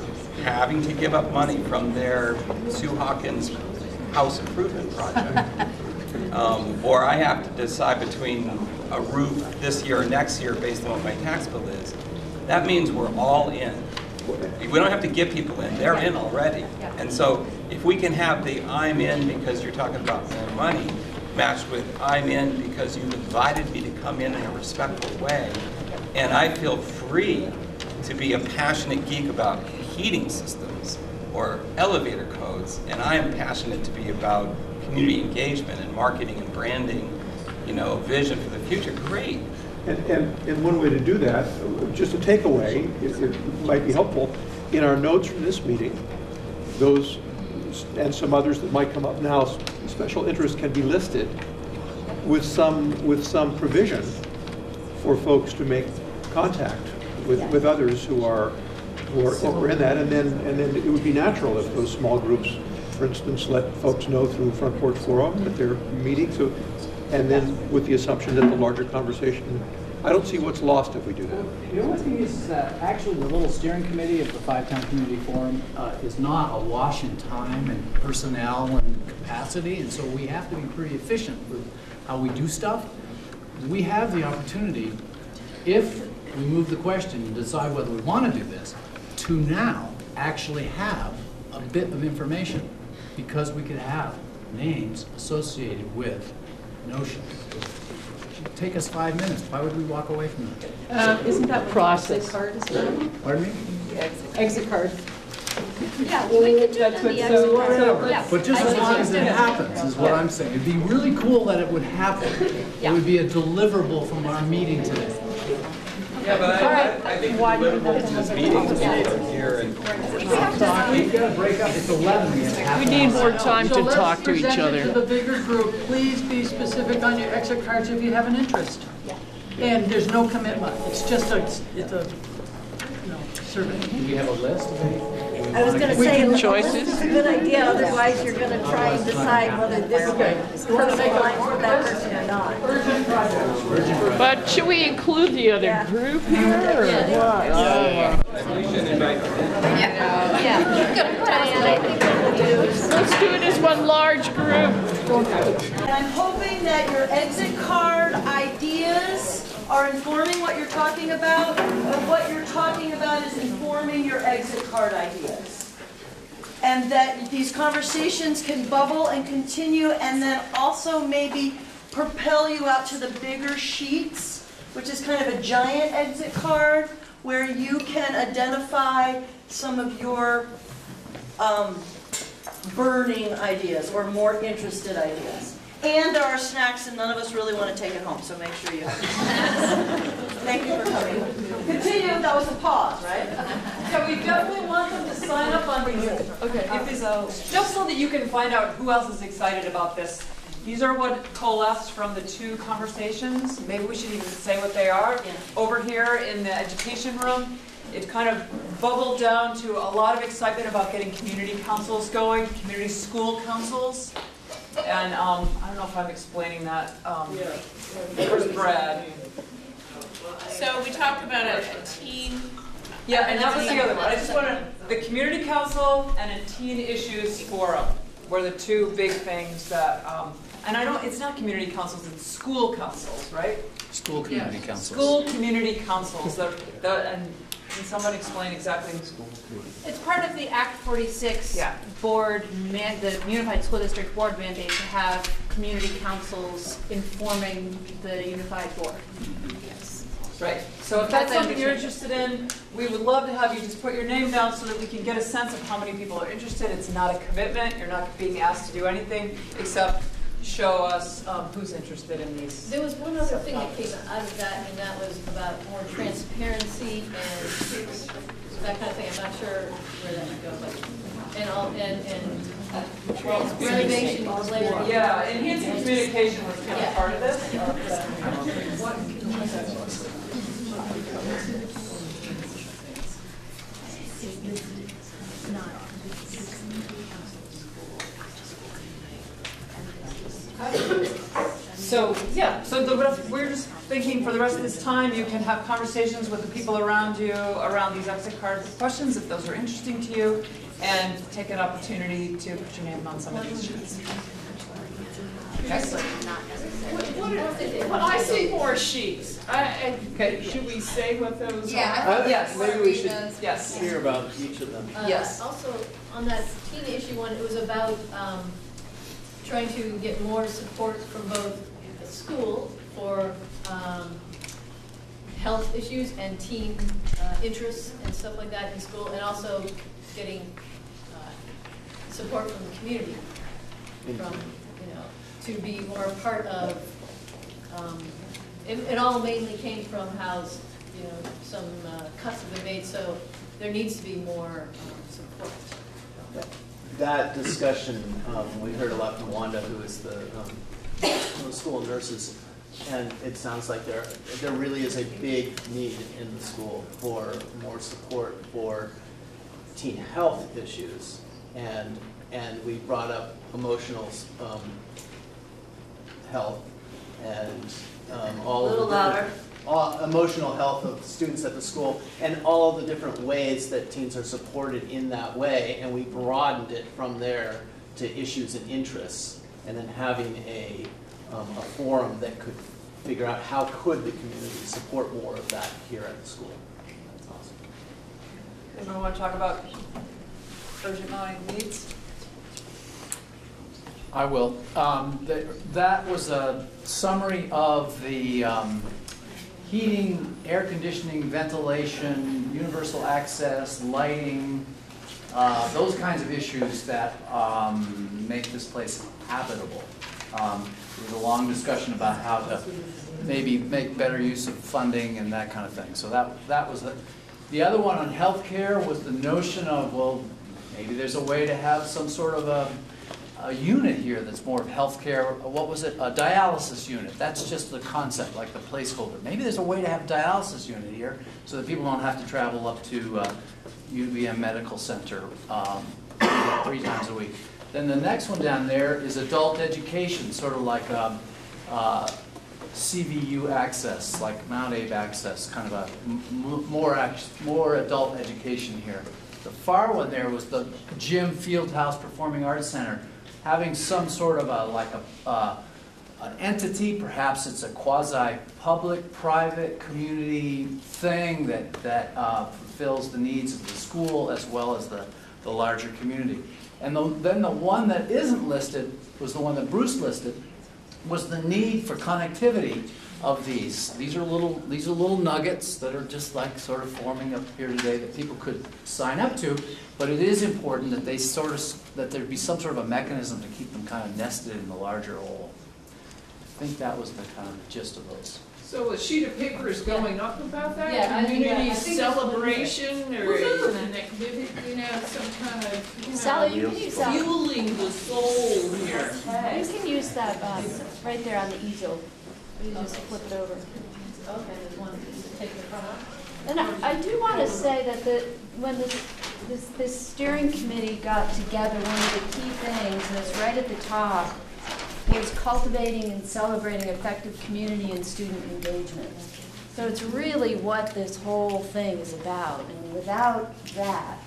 having to give up money from their Sue Hawkins house improvement project, or I have to decide between a roof this year or next year based on what my tax bill is, that means we're all in. We don't have to get people in, they're in already. And so if we can have the I'm in because you're talking about more money matched with I'm in because you've invited me to come in a respectful way, and I feel free to be a passionate geek about heating systems or elevator codes, and I am passionate to be about community engagement and marketing and branding, you know, vision for the future, great. And one way to do that, just a takeaway, it might be helpful, in our notes from this meeting, those and some others that might come up now, special interests can be listed with some provision for folks to make contact with others who are in that, and then it would be natural if those small groups, for instance, let folks know through Front Porch Forum that they're meeting. So, and then with the assumption that the larger conversation, I don't see what's lost if we do that. The only thing is that actually the little steering committee of the 5-Town Community Forum is not awash in time and personnel and capacity, and so we have to be pretty efficient with how we do stuff. We have the opportunity, if we move the question and decide whether we want to do this, to now actually have a bit of information, because we could have names associated with notions. It'd take us 5 minutes. Why would we walk away from that? Isn't that process? Exit card is well? Pardon me? Exit card. Yeah, we could do it on the exit card. Yeah. But just as long as it happens is what I'm saying. It'd be really cool that it would happen. It would be a deliverable from our meeting today. Yeah, but I think the deliverables in this meeting is here and. We've got to break up. It's 11. We need more time to talk to each So other. let's present it to the bigger group. Please be specific on your exit cards if you have an interest. And there's no commitment. It's just a survey. Do we have a list of anything? I was going to say, this choices. is a good idea, otherwise you're going to try and decide whether this is personalized for that person or not. But should we include the other group here, or what? Let's do it as one large group. And I'm hoping that your exit card ideas are informing what you're talking about, or what you're talking about is informing your exit card ideas. And that these conversations can bubble and continue, and then also maybe propel you out to the bigger sheets, which is kind of a giant exit card, where you can identify some of your burning ideas or more interested ideas. And there are snacks, and none of us really want to take it home, so make sure you have Thank you for coming. Continue, that was a pause, right? Yeah, we definitely want them to sign up on these. Okay, just so that you can find out who else is excited about this. These are what coalesced from the two conversations. Maybe we should even say what they are. Yeah. Over here in the education room, it kind of bubbled down to a lot of excitement about getting community councils going, community school councils. And I don't know if I'm explaining that. Where's Brad? So we talked about a teen. Yeah, and that was the other one. I just wanted, the community council and a teen issues forum were the two big things that, and I don't, it's not community councils, it's school councils, right? School community councils. School community councils, and can someone explain exactly? It's part of the Act 46 board, the Unified School District Board mandate to have community councils informing the unified board. Yes. Right. So if that's something you're interested in, we would love to have you just put your name down so that we can get a sense of how many people are interested. It's not a commitment. You're not being asked to do anything except show us who's interested in these. There was one other thing that came out of that, and that was about more transparency and that kind of thing. I'm not sure where that would go, but renovation clarity. Yeah, enhancing communication was kind of part of this. So, yeah, so we're just thinking for the rest of this time, you can have conversations with the people around you around these exit card questions, if those are interesting to you, and take an opportunity to put your name on some of these sheets. Okay. But I see more sheets. Okay. Should we say what those are? Yes. Maybe we should yes. hear about each of them. Yes. Also, on that teen issue one, it was about trying to get more support from both the school for health issues and teen interests and stuff like that in school, and also getting support from the community, from to be more a part of. It all mainly came from how some cuts have been made, so there needs to be more support. That discussion, we heard a lot from Wanda, who is the school nurses, and it sounds like there really is a big need in the school for more support for teen health issues, and we brought up emotional health and all of the emotional health of students at the school, and all of the different ways that teens are supported in that way, and we broadened it from there to issues and interests, and then having a forum that could figure out how could the community support more of that here at the school. That's awesome. Anyone want to talk about urgent needs? I will. That was a summary of the heating, air conditioning, ventilation, universal access, lighting, those kinds of issues that make this place habitable. There was a long discussion about how to maybe make better use of funding and that kind of thing. So that was it. The other one on healthcare was the notion of, well, maybe there's a way to have some sort of a unit here that's more of healthcare. What was it? A dialysis unit. That's just the concept, like the placeholder. Maybe there's a way to have a dialysis unit here so that people don't have to travel up to UVM Medical Center 3 times a week. Then the next one down there is adult education, sort of like CVU access, like Mount Abe access, kind of a more adult education here. The far one there was the Gym Fieldhouse Performing Arts Center, having some sort of an entity, perhaps it's a quasi-public, private, community thing that fulfills the needs of the school as well as the larger community. And then the one that isn't listed was the one that Bruce listed, was the need for connectivity of these. These are little nuggets that are just like sort of forming up here today that people could sign up to, but it is important that that there be some sort of a mechanism to keep them kind of nested in the larger whole. I think that was the kind of the gist of those. So a sheet of paper is going up about that? Yeah, Community I think celebration or an activity, some kind of Sally, you can use that. fueling the soul here. You can use that right there on the easel. You just flip it over. Okay, there's one to take the front off. And I do want to say that when this steering committee got together, one of the key things, and it's right at the top, was cultivating and celebrating effective community and student engagement. So it's really what this whole thing is about. And without that,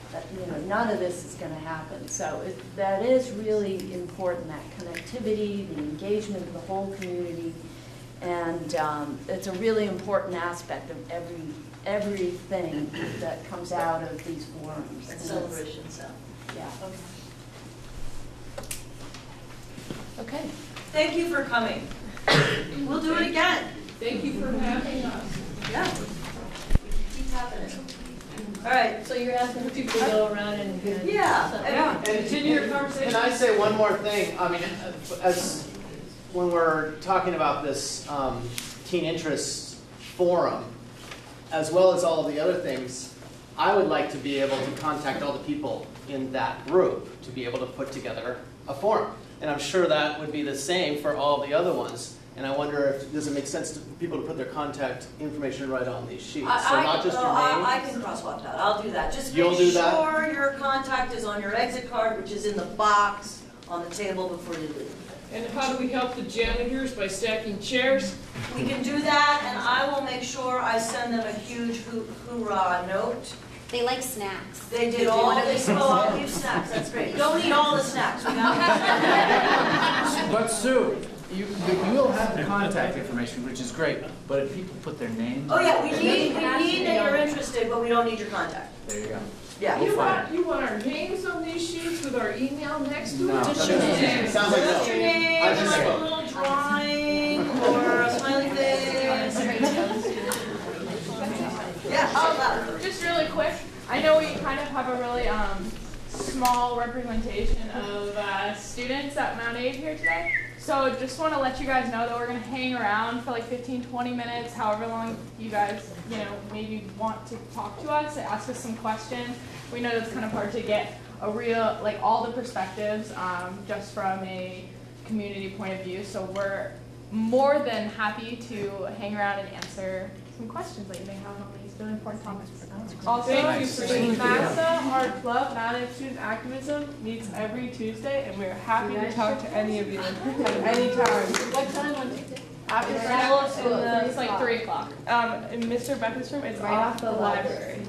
none of this is going to happen. So that is really important, that connectivity, the engagement of the whole community. And it's a really important aspect of everything that comes out of these forums. And celebration, so. Yeah. Okay. Thank you for coming. We'll do it again. Thank you for having us. Yeah. Keep happening. All right. So you're asking people to go around and yeah. Continue your conversation. Can I say one more thing? I mean, when we're talking about this teen interest forum, as well as all of the other things, I would like to be able to contact all the people in that group to be able to put together a forum. And I'm sure that would be the same for all the other ones. And I wonder if does it make sense to people to put their contact information right on these sheets? So not just your name. I can crosswalk that. I'll do that. Just You'll make do that? sure your contact is on your exit card, which is in the box on the table before you leave. And how do we help the janitors? By stacking chairs? We can do that, and I will make sure I send them a huge hoorah note. They like snacks. They did all this. Oh, I'll give snacks. That's great. Don't eat all the snacks. We got But Sue, you will have the contact information, which is great. But if people put their names. Oh yeah, we need that you're interested, but we don't need your contact. There you go. Yeah. You want our names on these sheets with our email next to it? No. Just your name. Sounds like Just no. your name, I just like know. a little drawing or a smiley face. Yeah. How about it? Just really quick, I know we kind of have a really small representation of students at Mount Abe here today. So just want to let you guys know that we're going to hang around for like 15-20 minutes, however long you guys, maybe want to talk to us, ask us some questions. We know it's kind of hard to get a real, all the perspectives just from a community point of view. So we're more than happy to hang around and answer some questions that you may have on these really important topics. Also, MASA, our club, Mount Abe Student Activism, meets every Tuesday, and we're happy to talk to any of you at any time. What time on Tuesday? After school, it's like 3 o'clock. In Mr. Beckett's room, it's off the library.